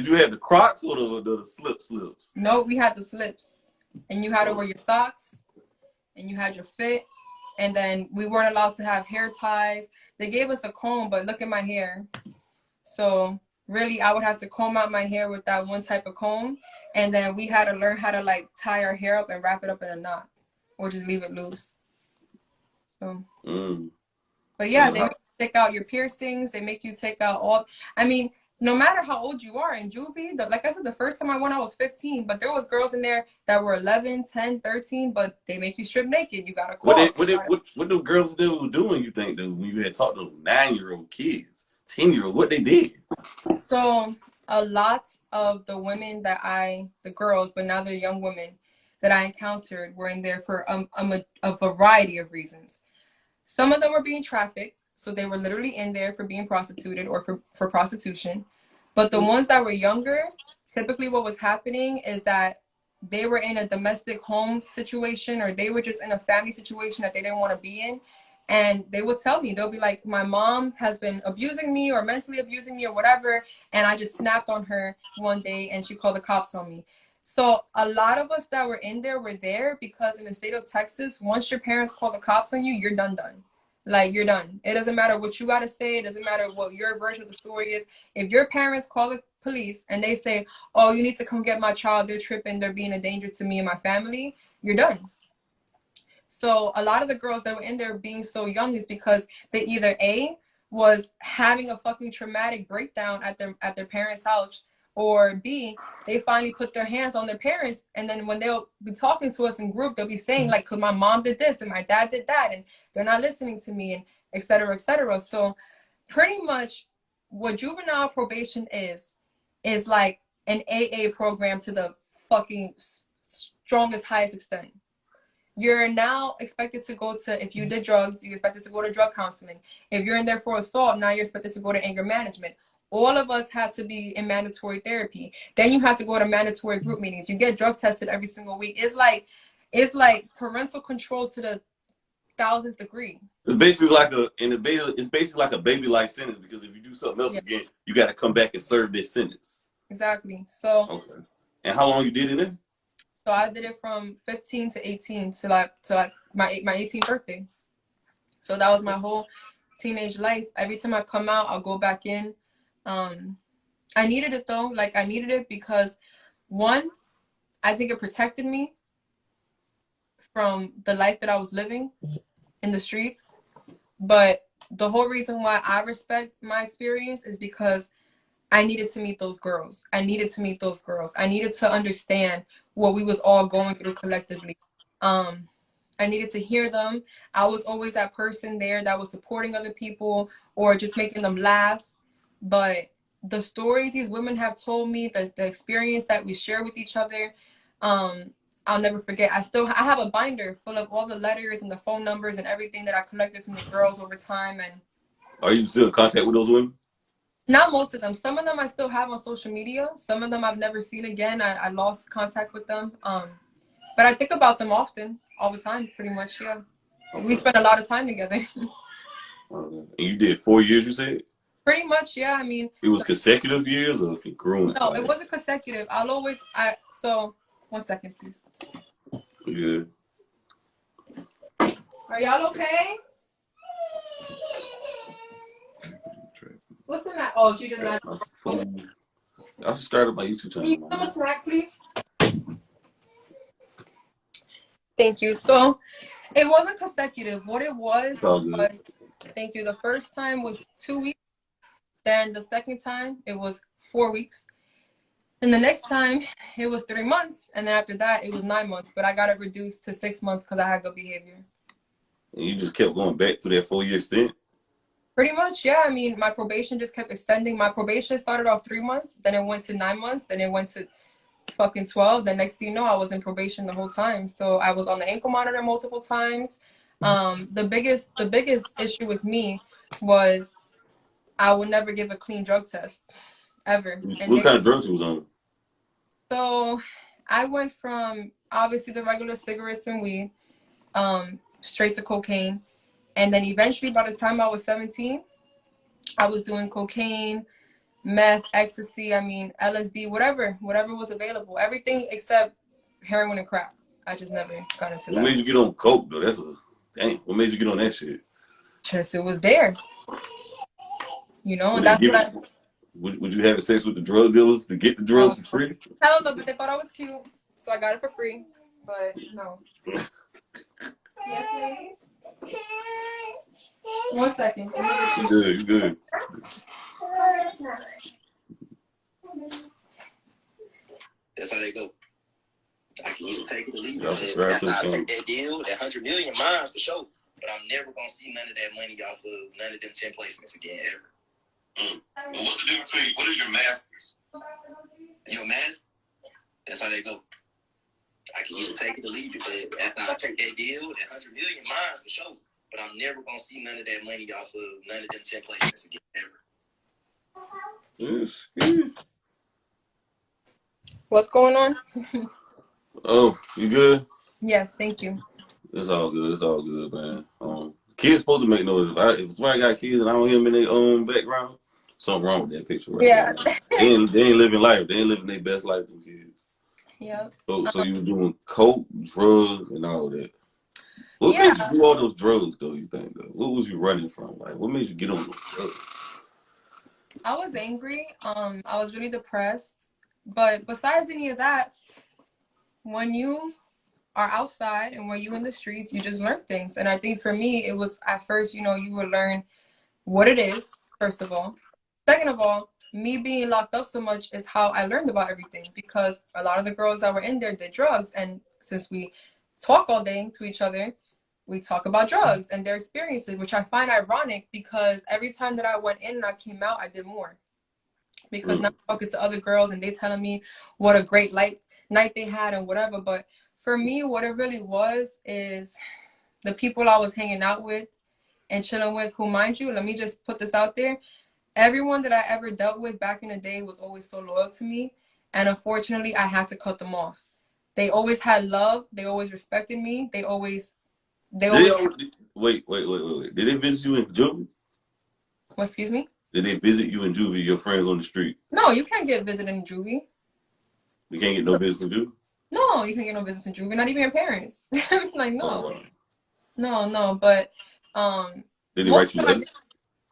Speaker 1: you have the Crocs or the slips?
Speaker 2: No, we had the slips, and you had to
Speaker 1: Oh.
Speaker 2: wear your socks, and you had your fit, and then we weren't allowed to have hair ties. They gave us a comb, but look at my hair. So really, I would have to comb out my hair with that one type of comb, and then we had to learn how to like tie our hair up and wrap it up in a knot, or just leave it loose. So, but yeah, they make you take out your piercings. They make you take out all. I mean, no matter how old you are in juvie, like I said, the first time I went, I was 15, but there was girls in there that were 11, 10, 13, but they make you strip naked. You got to call.
Speaker 1: What the girls still doing, you think, though, when you had talked to 9-year-old kids, 10-year-old, what they did?
Speaker 2: So a lot of the women the girls, but now they're young women that I encountered were in there for a variety of reasons. Some of them were being trafficked, so they were literally in there for being prostituted or for prostitution. But the ones that were younger, typically what was happening is that they were in a domestic home situation, or they were just in a family situation that they didn't want to be in. And they would tell me, they'll be like, my mom has been abusing me or mentally abusing me or whatever. And I just snapped on her one day and she called the cops on me. So a lot of us that were in there were there because in the state of Texas, once your parents call the cops on you, you're done. Like, you're done. It doesn't matter what you got to say. It doesn't matter what your version of the story is. If your parents call the police and they say, oh, you need to come get my child, they're tripping, they're being a danger to me and my family, you're done. So a lot of the girls that were in there being so young is because they either A, was having a fucking traumatic breakdown at their parents' house, or B, they finally put their hands on their parents, and then when they'll be talking to us in group, they'll be saying like, cause my mom did this and my dad did that, and they're not listening to me, and et cetera, et cetera. So pretty much what juvenile probation is like an AA program to the fucking strongest, highest extent. You're now expected to go to, if you did drugs, you're expected to go to drug counseling. If you're in there for assault, now you're expected to go to anger management. All of us have to be in mandatory therapy. Then you have to go to mandatory group meetings. You get drug tested every single week. It's like parental control to the 1000th degree.
Speaker 1: It's basically like a baby life sentence, because if you do something else again, you got to come back and serve this sentence.
Speaker 2: Exactly. So.
Speaker 1: Okay. And how long you did it in?
Speaker 2: So I did it from 15 to 18 to like my 18th birthday. So that was my whole teenage life. Every time I come out, I'll go back in. I needed it though. Like, I needed it because, one, I think it protected me from the life that I was living in the streets. But the whole reason why I respect my experience is because I needed to meet those girls. I needed to understand what we was all going through collectively. I needed to hear them. I was always that person there that was supporting other people or just making them laugh. But the stories these women have told me, the experience that we share with each other, I'll never forget. I have a binder full of all the letters and the phone numbers and everything that I collected from the girls over time. And
Speaker 1: are you still in contact with those women?
Speaker 2: Not most of them. Some of them I still have on social media. Some of them I've never seen again. I lost contact with them. But I think about them often, all the time, pretty much. Yeah, we spent a lot of time together.
Speaker 1: And you did 4 years, you said?
Speaker 2: Pretty much, yeah. I mean,
Speaker 1: it was consecutive years or congruent?
Speaker 2: No, it wasn't consecutive. So 1 second, please.
Speaker 1: Good.
Speaker 2: Are y'all okay? What's the matter? Oh, she just not.
Speaker 1: I started my YouTube channel.
Speaker 2: Can you give a snack, please? Thank you. So it wasn't consecutive. What it was, thank you. The first time was 2 weeks. Then the second time it was 4 weeks. And the next time it was 3 months. And then after that it was 9 months. But I got it reduced to 6 months because I had good behavior. And
Speaker 1: you just kept going back to that 4-year stint?
Speaker 2: Pretty much, yeah. I mean, my probation just kept extending. My probation started off 3 months. Then it went to 9 months. Then it went to fucking 12. The next thing you know, I was in probation the whole time. So I was on the ankle monitor multiple times. The biggest issue with me was I would never give a clean drug test ever. And
Speaker 1: What kind of drugs you was on?
Speaker 2: so I went from obviously the regular cigarettes and weed, straight to cocaine. And then eventually by the time I was 17, I was doing cocaine, meth, ecstasy, I mean, LSD, whatever was available. Everything except heroin and crack. I just never got into
Speaker 1: What
Speaker 2: that.
Speaker 1: made you get on coke though? Dang. What made you get on that shit?
Speaker 2: Just it was there. You know,
Speaker 1: Would
Speaker 2: and
Speaker 1: they
Speaker 2: that's
Speaker 1: give
Speaker 2: what
Speaker 1: it? Would you have sex with the drug dealers to get the drugs for free?
Speaker 2: hell no, but they thought I was cute, so I got it for free. But no. Yes, please. 1 second.
Speaker 1: You good, you good.
Speaker 3: That's how they go. I can either take it or leave it.
Speaker 1: Y'all subscribe to the
Speaker 3: I'll
Speaker 1: channel.
Speaker 3: take that deal, that 100 million, mine for sure. But I'm never gonna see none of that money off of none of them 10 placements again ever. Well, what's the difference between what is your masters? Your master? That's how they go. I can either take it or leave it, but after I take that deal, that 100 million, mine for sure. But I'm never gonna see none of that money off of none of them 10 placements again ever.
Speaker 1: Yes. Yeah.
Speaker 2: What's going on?
Speaker 1: Oh, you good?
Speaker 2: Yes, thank you.
Speaker 1: It's all good. It's all good, man. Kids supposed to make noise. If somebody got kids and I don't hear them in their own background, something wrong with that picture right
Speaker 2: Yeah.
Speaker 1: there. They ain't living life. They ain't living their best life, them kids.
Speaker 2: Yep.
Speaker 1: So you were doing coke, drugs, and all that. What made you do all those drugs, though, you think, though? What was you running from? Like, what made you get on those drugs?
Speaker 2: I was angry. I was really depressed. But besides any of that, when you are outside and when you in the streets, you just learn things. And I think for me, it was at first, you know, you would learn what it is, first of all. Second of all, me being locked up so much is how I learned about everything, because a lot of the girls that were in there did drugs. And since we talk all day to each other, we talk about drugs and their experiences, which I find ironic because every time that I went in and I came out, I did more. Because now I'm talking to other girls and they telling me what a great night they had and whatever. But for me, what it really was is the people I was hanging out with and chilling with, who, mind you, let me just put this out there. Everyone that I ever dealt with back in the day was always so loyal to me. And unfortunately, I had to cut them off. They always had love. They always respected me. They always
Speaker 1: Wait. Did they visit you in juvie?
Speaker 2: What, excuse me?
Speaker 1: Did they visit you in juvie, your friends on the street?
Speaker 2: No, you can't get visited in juvie.
Speaker 1: You can't get no business in juvie?
Speaker 2: No, you can't get no business in juvie. Not even your parents. Like, no.
Speaker 1: Oh, wow.
Speaker 2: No. But
Speaker 1: Did they write you letters?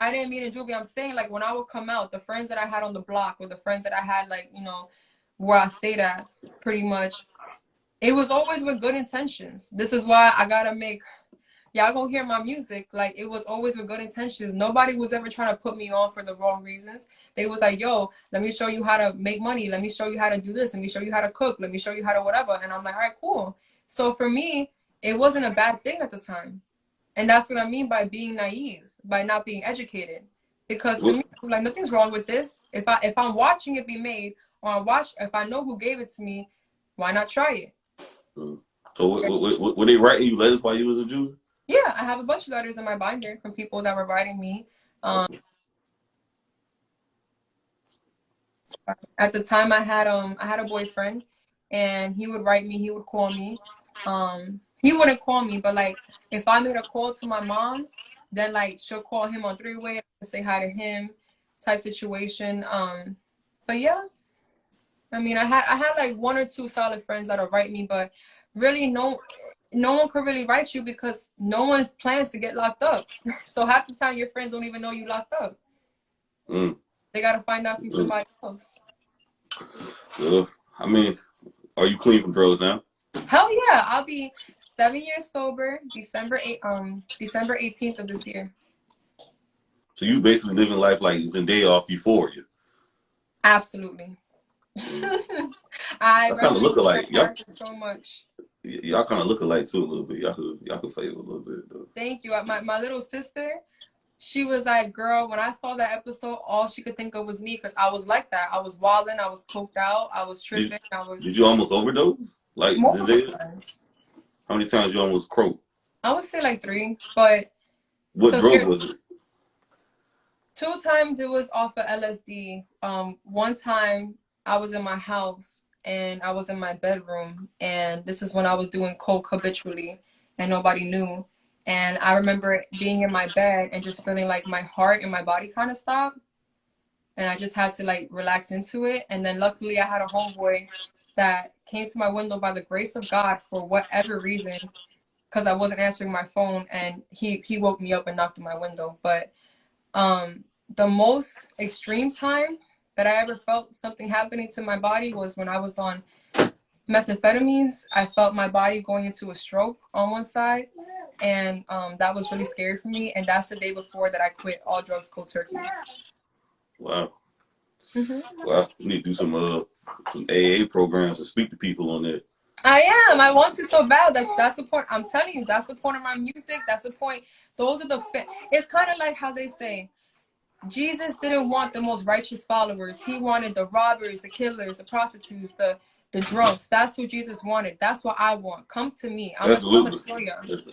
Speaker 2: I didn't mean in juvie. I'm saying, like, when I would come out, the friends that I had on the block or the friends that I had, like, you know, where I stayed at, pretty much, it was always with good intentions. This is why I gotta make y'all gonna hear my music. Like, it was always with good intentions. Nobody was ever trying to put me on for the wrong reasons. They was like, yo, let me show you how to make money. Let me show you how to do this. Let me show you how to cook. Let me show you how to whatever. And I'm like, all right, cool. So for me, it wasn't a bad thing at the time. And that's what I mean by being naive, by not being educated. Because to me, I'm like, nothing's wrong with this. If I'm watching it be made, or if I know who gave it to me, why not try it?
Speaker 1: So were they writing you letters while you was a juvie?
Speaker 2: Yeah, I have a bunch of letters in my binder from people that were writing me. At the time, I had a boyfriend, and he would write me. He would call me. He wouldn't call me, but like if I made a call to my mom's, then like she'll call him on three-way to say hi to him, type situation. But yeah, I mean, I had like one or two solid friends that'll write me, but really no one could really write you because no one's plans to get locked up. So half the time your friends don't even know you locked up. They gotta find out from somebody else.
Speaker 1: I mean, are you clean from drugs now?
Speaker 2: Hell yeah, I'll be 7 years sober December 18th of this year.
Speaker 1: So you basically living life like Zendaya off Euphoria.
Speaker 2: Absolutely. I
Speaker 1: kind of look alike. Y'all
Speaker 2: so much.
Speaker 1: Y'all kind of look alike too a little bit. Y'all could flavor a little bit though.
Speaker 2: Thank you. My little sister, she was like, girl, when I saw that episode, all she could think of was me because I was like that. I was wilding, I was coked out, I was tripping,
Speaker 1: Did you almost overdose? Like,
Speaker 2: multiple times.
Speaker 1: How many times you almost croaked?
Speaker 2: I would say like 3, but
Speaker 1: what drug was it?
Speaker 2: 2 times it was off of LSD. One time I was in my house and I was in my bedroom, and this is when I was doing coke habitually and nobody knew. And I remember being in my bed and just feeling like my heart and my body kind of stopped. And I just had to like relax into it. And then luckily I had a homeboy that came to my window by the grace of God for whatever reason, because I wasn't answering my phone, and he woke me up and knocked on my window. But the most extreme time that I ever felt something happening to my body was when I was on methamphetamines. I felt my body going into a stroke on one side, and that was really scary for me. And that's the day before that I quit all drugs cold turkey.
Speaker 1: Wow.
Speaker 2: Mm-hmm.
Speaker 1: Wow. You need to do some AA programs and speak to people on that.
Speaker 2: I want to so bad. That's the point. I'm telling you, that's the point of my music. That's the point. Those are the it's kind of like how they say Jesus didn't want the most righteous followers. He wanted the robbers, the killers, the prostitutes, the drunks. That's who Jesus wanted. That's what I want. Come to me. I'm a story.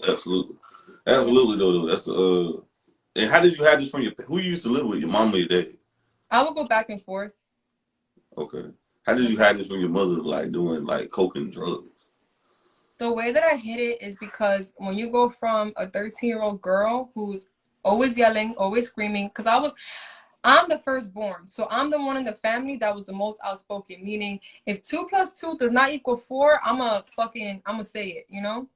Speaker 1: Absolutely. Though. That's and how did you have this from who you used to live with, your mom or your dad?
Speaker 2: I would go back and forth.
Speaker 1: Okay. How did you have this from your mother, like doing like coke and drugs?
Speaker 2: The way that I hid it is because when you go from a 13-year-old girl who's always yelling, always screaming, because I'm the firstborn, so I'm the one in the family that was the most outspoken. Meaning, if 2 + 2 does not equal 4, I'ma say it. You know,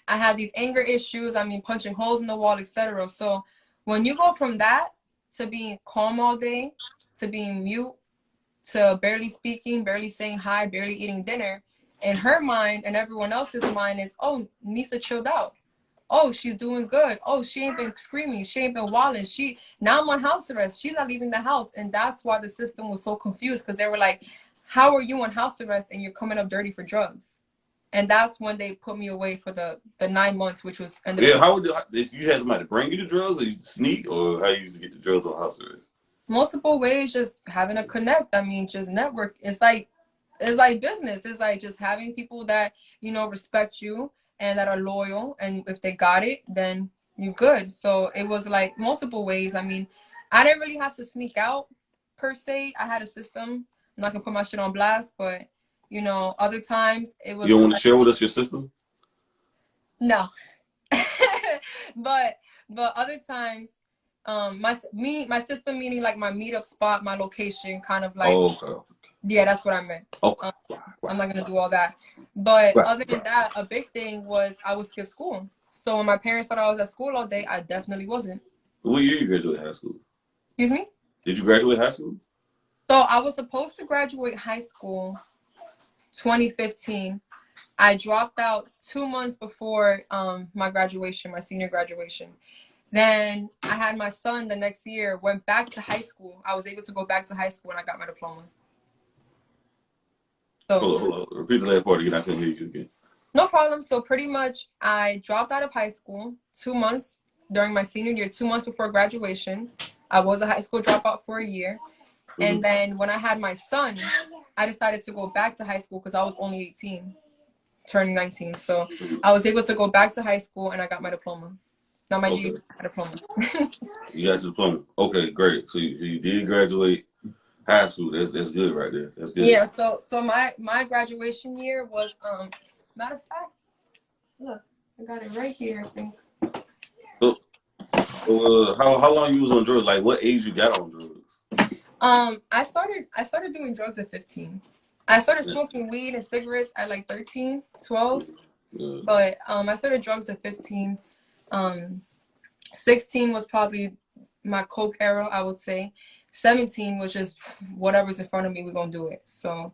Speaker 2: I had these anger issues. I mean, punching holes in the wall, etc. So when you go from that to being calm all day, to being mute, to barely speaking, barely saying hi, barely eating dinner, in her mind and everyone else's mind is, oh, Nisa chilled out. Oh, she's doing good. Oh, she ain't been screaming. She ain't been walling. Now I'm on house arrest. She's not leaving the house. And that's why the system was so confused, because they were like, how are you on house arrest and you're coming up dirty for drugs? And that's when they put me away for the 9 months, which was...
Speaker 1: How would you had somebody bring you the drugs, or you sneak, or how you used to get the drugs on house arrest?
Speaker 2: Multiple ways, just having a connect. I mean, just network. It's like business. It's like just having people that, you know, respect you and that are loyal, and if they got it, then you're good. So it was like multiple ways. I mean, I didn't really have to sneak out per se. I had a system. I'm not gonna put my shit on blast, but you know, other times it was...
Speaker 1: You don't want to share with us your system?
Speaker 2: No. but other times, my system, meaning like my meetup spot, my location, kind of like...
Speaker 1: Oh, okay.
Speaker 2: Yeah, that's what I meant.
Speaker 1: Okay.
Speaker 2: I'm not gonna do all that. But other than that, a big thing was I would skip school. So when my parents thought I was at school all day, I definitely wasn't.
Speaker 1: What year you graduated high school?
Speaker 2: Excuse me?
Speaker 1: Did you graduate high school?
Speaker 2: So I was supposed to graduate high school 2015. I dropped out 2 months before my graduation, my senior graduation. Then I had my son the next year, went back to high school. I was able to go back to high school and I got my diploma. So,
Speaker 1: hold on. Repeat the last part again. I couldn't hear you again.
Speaker 2: No problem. So pretty much I dropped out of high school 2 months during my senior year, 2 months before graduation. I was a high school dropout for a year. Mm-hmm. And then when I had my son, I decided to go back to high school because I was only 18, turning 19. So I was able to go back to high school and I got my diploma. Not my GED, my diploma.
Speaker 1: You got your diploma. Okay, great. So you did graduate high school. That's good right there. That's good.
Speaker 2: Yeah, so my graduation year was matter of fact, look, I got it right here, I think.
Speaker 1: So how long you was on drugs? Like what age you got on drugs?
Speaker 2: I started doing drugs at 15. I started smoking weed and cigarettes at like 13, 12. Yeah. But I started drugs at 15. 16 was probably my coke era, I would say. 17 was just whatever's in front of me, we're gonna do it. So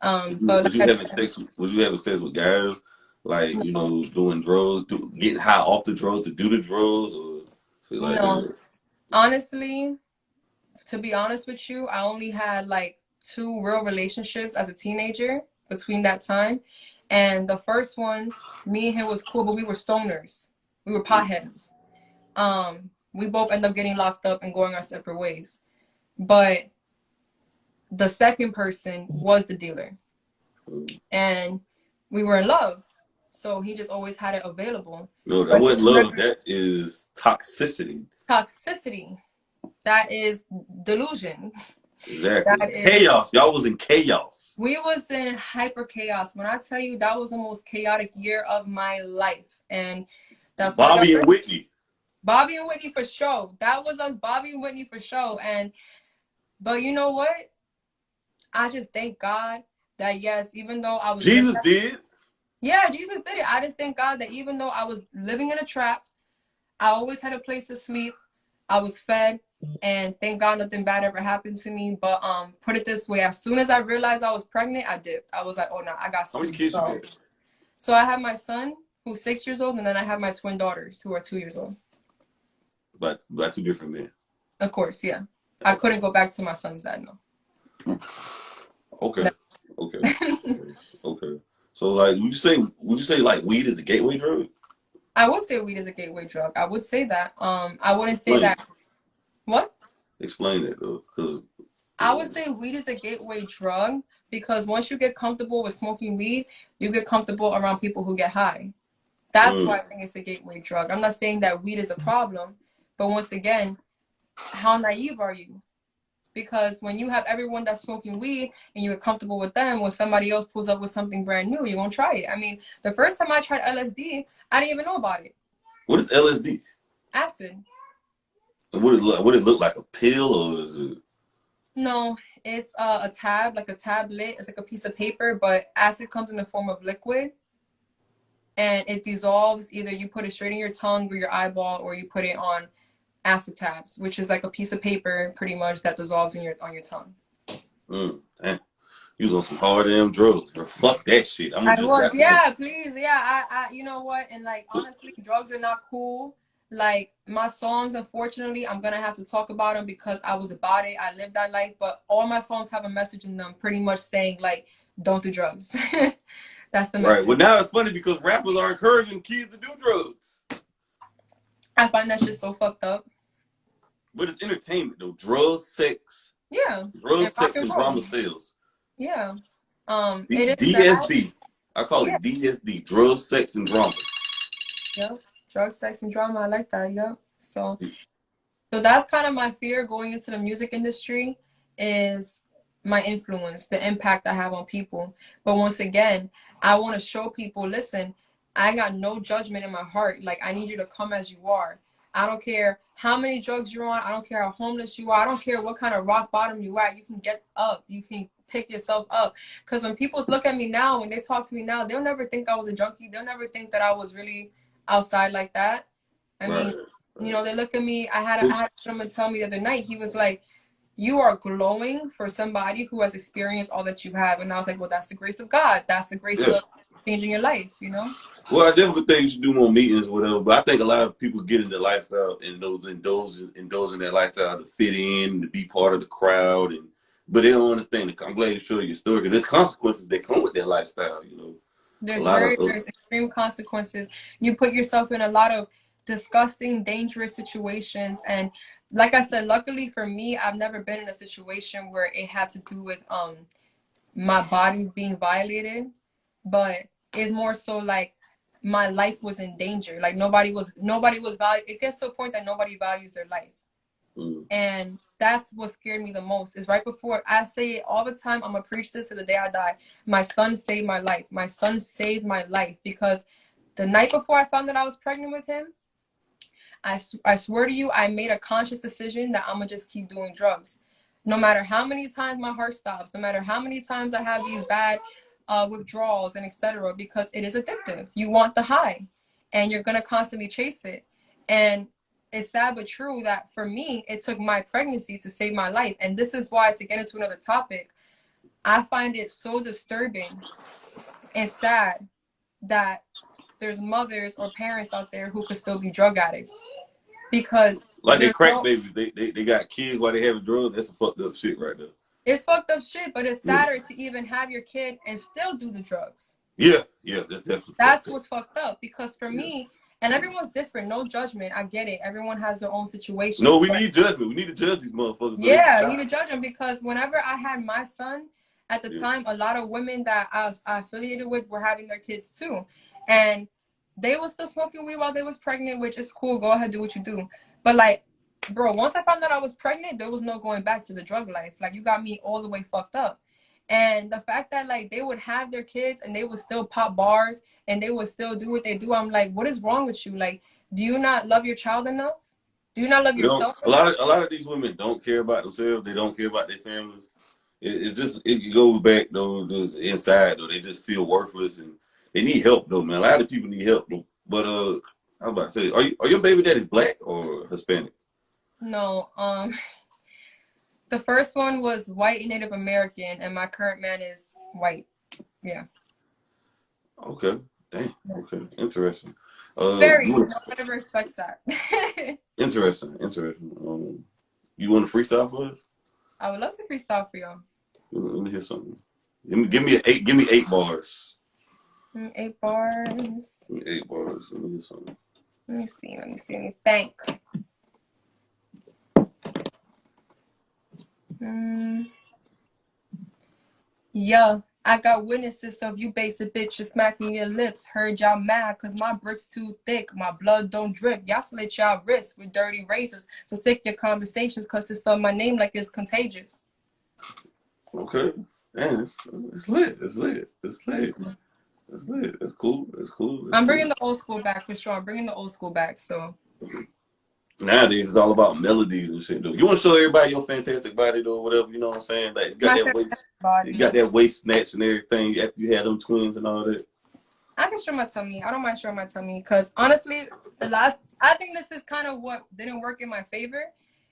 Speaker 2: but
Speaker 1: was you having sex with guys, like, you know, doing drugs, getting high off the drugs to do the drugs, or like
Speaker 2: no
Speaker 1: that?
Speaker 2: Honestly, to be honest with you, I only had like 2 real relationships as a teenager between that time. And the first one, me and him was cool, but we were stoners. We were potheads. We both end up getting locked up and going our separate ways. But the second person was the dealer. And we were in love. So he just always had it available.
Speaker 1: No, that wasn't love. That is toxicity.
Speaker 2: Toxicity. That is delusion.
Speaker 1: Exactly. That is chaos. Y'all was in chaos.
Speaker 2: We was in hyper chaos. When I tell you, that was the most chaotic year of my life. And that's
Speaker 1: Bobby and Whitney.
Speaker 2: Bobby and Whitney for sure. That was us, Bobby and Whitney for sure. But you know what? I just thank God that, yes, even though I was...
Speaker 1: Jesus did.
Speaker 2: Yeah, Jesus did it. I just thank God that even though I was living in a trap, I always had a place to sleep. I was fed. And thank God nothing bad ever happened to me. But put it this way, as soon as I realized I was pregnant, I dipped. I was like, oh, no, I got to.
Speaker 1: How many kids you get?
Speaker 2: So I have my son, who's 6 years old, and then I have my twin daughters, who are 2 years old.
Speaker 1: But 2 different men.
Speaker 2: Of course, yeah. I couldn't go back to my son's dad, no.
Speaker 1: Okay. No. Okay. So, like, would you say like weed is a gateway drug?
Speaker 2: I would say weed is a gateway drug. I would say that. I wouldn't say that. What?
Speaker 1: Explain it though, because
Speaker 2: I would say weed is a gateway drug because once you get comfortable with smoking weed, you get comfortable around people who get high. That's why I think it's a gateway drug. I'm not saying that weed is a problem, but once again, how naive are you? Because when you have everyone that's smoking weed and you're comfortable with them, when somebody else pulls up with something brand new, you're going to try it. I mean, the first time I tried LSD, I didn't even know about it.
Speaker 1: What is LSD?
Speaker 2: Acid.
Speaker 1: And what it look like, a pill or is it?
Speaker 2: No, it's a tab, like a tablet. It's like a piece of paper, but acid comes in the form of liquid. And it dissolves. Either you put it straight in your tongue or your eyeball, or you put it on acid tabs, which is like a piece of paper pretty much that dissolves on your tongue.
Speaker 1: Damn. You was on some hard damn drugs, bro. Fuck that shit.
Speaker 2: Please, yeah. I you know what? And like honestly, drugs are not cool. Like my songs, unfortunately, I'm gonna have to talk about them because I was about it. I lived that life, but all my songs have a message in them, pretty much saying like, don't do drugs. That's the message.
Speaker 1: Right. Well, now it's funny because rappers are encouraging kids to do drugs.
Speaker 2: I find that shit so fucked up.
Speaker 1: But it's entertainment though. Drugs, sex.
Speaker 2: Yeah.
Speaker 1: Drugs, sex, and drama sales.
Speaker 2: Yeah. It is
Speaker 1: DSD.
Speaker 2: sad.
Speaker 1: I call it DSD. Drugs, sex, and drama.
Speaker 2: Yep. Drugs, sex, and drama. I like that. Yep. So that's kind of my fear going into the music industry, is my influence, the impact I have on people. But once again, I want to show people, listen, I got no judgment in my heart. Like, I need you to come as you are. I don't care how many drugs you're on. I don't care how homeless you are. I don't care what kind of rock bottom you at. You can get up. You can pick yourself up. Because when people look at me now, when they talk to me now, they'll never think I was a junkie. They'll never think that I was really outside like that. I mean, you know, they look at me. I had someone tell me the other night, he was like, you are glowing for somebody who has experienced all that you have. And I was like, well, that's the grace of God. That's the grace of changing your life, you know?
Speaker 1: Well, I definitely think you should do more meetings or whatever, but I think a lot of people get into lifestyle and indulge in that lifestyle to fit in, to be part of the crowd, but they don't understand. I'm glad you showed your story, because there's consequences that come with that lifestyle, you know.
Speaker 2: There's extreme consequences. You put yourself in a lot of disgusting, dangerous situations. And like I said, luckily for me, I've never been in a situation where it had to do with my body being violated, but it's more so like my life was in danger. Like nobody was valued. It gets to a point that nobody values their life. And that's what scared me the most, is right before, I say it all the time, I'm gonna preach this to the day I die. My son saved my life. My son saved my life, because the night before I found that I was pregnant with him, I swear to you, I made a conscious decision that I'm gonna just keep doing drugs. No matter how many times my heart stops, no matter how many times I have these bad withdrawals and etc., because it is addictive. You want the high and you're gonna constantly chase it. And it's sad but true that for me, it took my pregnancy to save my life. And this is why, to get into another topic, I find it so disturbing and sad that there's mothers or parents out there who could still be drug addicts. Because
Speaker 1: like they crack babies, they got kids while they having drugs. That's some fucked up shit right there.
Speaker 2: It's fucked up shit, but it's sadder to even have your kid and still do the drugs.
Speaker 1: Yeah, that's definitely.
Speaker 2: That's what's fucked up. Because for me, And everyone's different. No judgment. I get it. Everyone has their own situation.
Speaker 1: No, we need judgment. We need to judge these motherfuckers.
Speaker 2: Yeah, you need to judge them, because whenever I had my son, at the time, a lot of women that I affiliated with were having their kids too. And they were still smoking weed while they was pregnant, which is cool. Go ahead, do what you do. But like, bro, once I found out I was pregnant, there was no going back to the drug life. Like, you got me all the way fucked up. And the fact that like they would have their kids and they would still pop bars and they would still do what they do, I'm like, what is wrong with you? Like, do you not love your child enough? Do you not love yourself enough?
Speaker 1: A lot of these women don't care about themselves. They don't care about their families. It goes back though, just inside though. They just feel worthless and they need help though, man. A lot of people need help though. But I was about to say, are your baby daddies black or Hispanic?
Speaker 2: No, the first one was white and Native American, and my current man is white. Yeah.
Speaker 1: Okay. Damn. Okay. Interesting.
Speaker 2: Very. No one ever expects that.
Speaker 1: Interesting. You want to freestyle for us?
Speaker 2: I would love to freestyle for y'all.
Speaker 1: Let me hear something. Give me 8 bars.
Speaker 2: 8 bars.
Speaker 1: Give me 8 bars. Let me hear something.
Speaker 2: Let me see. Let me think. Yeah, I got witnesses of you basic bitches smacking your lips. Heard y'all mad cause my brick's too thick. My blood don't drip. Y'all slit y'all wrists with dirty razors. So sick your conversations cause it's on my name like it's contagious.
Speaker 1: Okay. Man, it's lit. It's lit. It's cool.
Speaker 2: I'm bringing the old school back for sure. I'm bringing the old school back, so.
Speaker 1: Nowadays, it's all about melodies and shit, though. You want to show everybody your fantastic body, though, whatever, you know what I'm saying? Like, you got that waist snatch and everything after you had them twins and all that.
Speaker 2: I can show my tummy. I don't mind showing my tummy because, honestly, I think this is kind of what didn't work in my favor,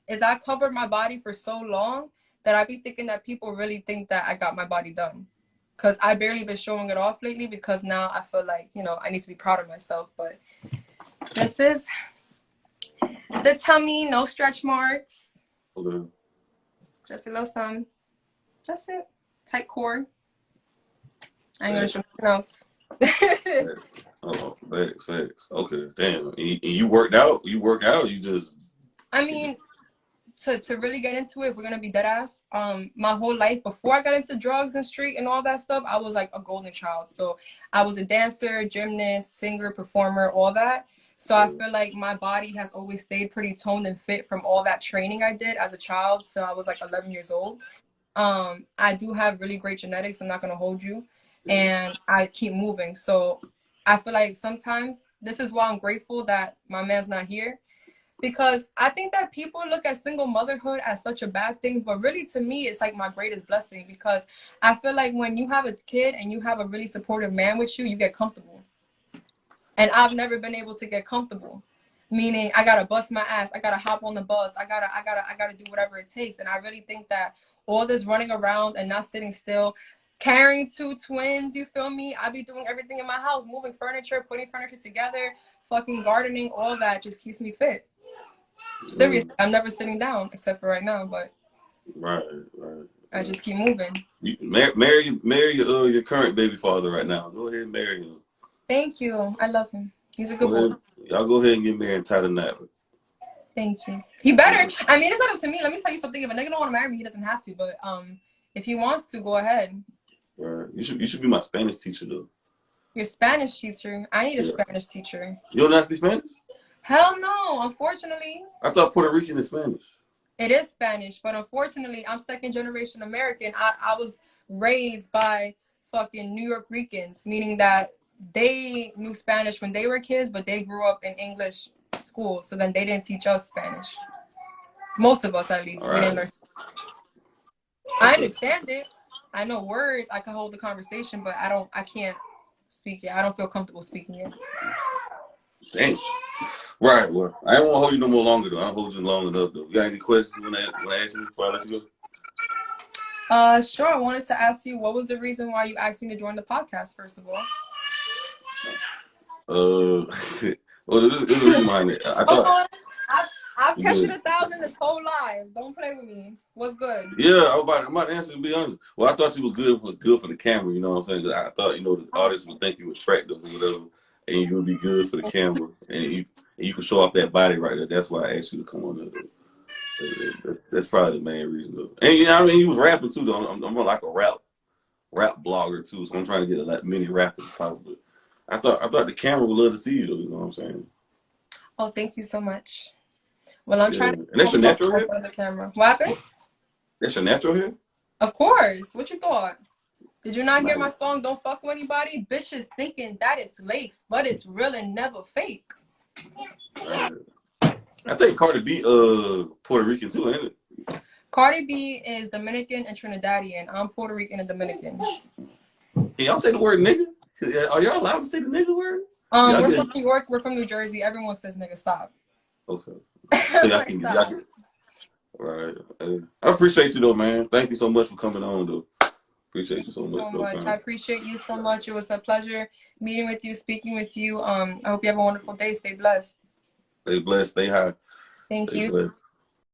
Speaker 2: is I covered my body for so long that I be thinking that people really think that I got my body done. Because I barely been showing it off lately because now I feel like, you know, I need to be proud of myself. But this is the tummy, no stretch marks.
Speaker 1: Okay.
Speaker 2: Just a little something. That's it. Tight core. I ain't gonna show nothing else.
Speaker 1: Oh, facts. Okay, damn. And you worked out? You work out? You just?
Speaker 2: I mean, to really get into it, if we're gonna be dead ass, my whole life before I got into drugs and street and all that stuff, I was like a golden child. So I was a dancer, gymnast, singer, performer, all that. So I feel like my body has always stayed pretty toned and fit from all that training I did as a child till I was like 11 years old. I do have really great genetics, I'm not gonna hold you, and I keep moving. So I feel like sometimes this is why I'm grateful that my man's not here, because I think that people look at single motherhood as such a bad thing, but really to me it's like my greatest blessing, because I feel like when you have a kid and you have a really supportive man with you, you get comfortable. And I've never been able to get comfortable, meaning I gotta bust my ass, I gotta hop on the bus, I gotta do whatever it takes. And I really think that all this running around and not sitting still, carrying 2 twins, you feel me? I be doing everything in my house, moving furniture, putting furniture together, fucking gardening, all that just keeps me fit. Seriously, I'm never sitting down except for right now, but
Speaker 1: Right.
Speaker 2: I just keep moving.
Speaker 1: You marry your current baby father right now. Go ahead and marry him.
Speaker 2: Thank you. I love him. He's a good boy.
Speaker 1: Y'all go ahead and get married and tie the knot.
Speaker 2: Thank you. He better. I mean, it's not up to me. Let me tell you something. If a nigga don't want to marry me, he doesn't have to. But if he wants to, go ahead.
Speaker 1: Right. You should be my Spanish teacher though.
Speaker 2: Your Spanish teacher? I need a Spanish teacher.
Speaker 1: You don't have to be Spanish?
Speaker 2: Hell no. Unfortunately.
Speaker 1: I thought Puerto Rican is Spanish.
Speaker 2: It is Spanish, but unfortunately, I'm second generation American. I was raised by fucking New York Ricans, meaning that they knew Spanish when they were kids, but they grew up in English school, so then they didn't teach us Spanish. Most of us, at least, we didn't learn Spanish. I understand it. I know words. I can hold the conversation, but I can't speak it. I don't feel comfortable speaking it.
Speaker 1: Dang. Right. Well, I don't want to hold you no more longer though. I'll hold you long enough though. You got any questions you want to ask me before I let you
Speaker 2: go? Sure. I wanted to ask you, what was the reason why you asked me to join the podcast, first of all?
Speaker 1: Well, there's a reason behind it. I thought
Speaker 2: I've kept it 1,000 this whole life. Don't play with me. What's good?
Speaker 1: Yeah, I'm about to answer, to be honest. Well, I thought you was good for the camera, you know what I'm saying? 'Cause I thought, the audience would think you were attractive or whatever. and you'll be good for the camera, and you can show off that body right there. That's why I asked you to come on there. That's probably the main reason though. And you know, I mean, you was rapping too though. I'm more like a rap blogger too, so I'm trying to get like many rappers probably. I thought the camera would love to see you though. You know what I'm saying?
Speaker 2: Oh, thank you so much. Well, I'm trying to
Speaker 1: And that's your natural hair?
Speaker 2: the camera. What happened?
Speaker 1: That's your natural hair?
Speaker 2: Of course. What you thought? Did you not hear my song, Don't Fuck With Anybody? Bitches thinking that it's lace, but it's real and never fake.
Speaker 1: I think Cardi B Puerto Rican too, ain't it?
Speaker 2: Cardi B is Dominican and Trinidadian. I'm Puerto Rican and Dominican.
Speaker 1: Can y'all say the word nigga? Are y'all allowed to say the nigga word?
Speaker 2: We're from New York. We're from New Jersey. Everyone says nigga. Stop.
Speaker 1: Okay. So y'all can, right. I appreciate you though, man. Thank you so much for coming on though. Appreciate you so much.
Speaker 2: I appreciate you so much. It was a pleasure meeting with you, speaking with you. I hope you have a wonderful day. Stay blessed.
Speaker 1: Stay blessed. Stay high.
Speaker 2: Thank you.
Speaker 1: Blessed.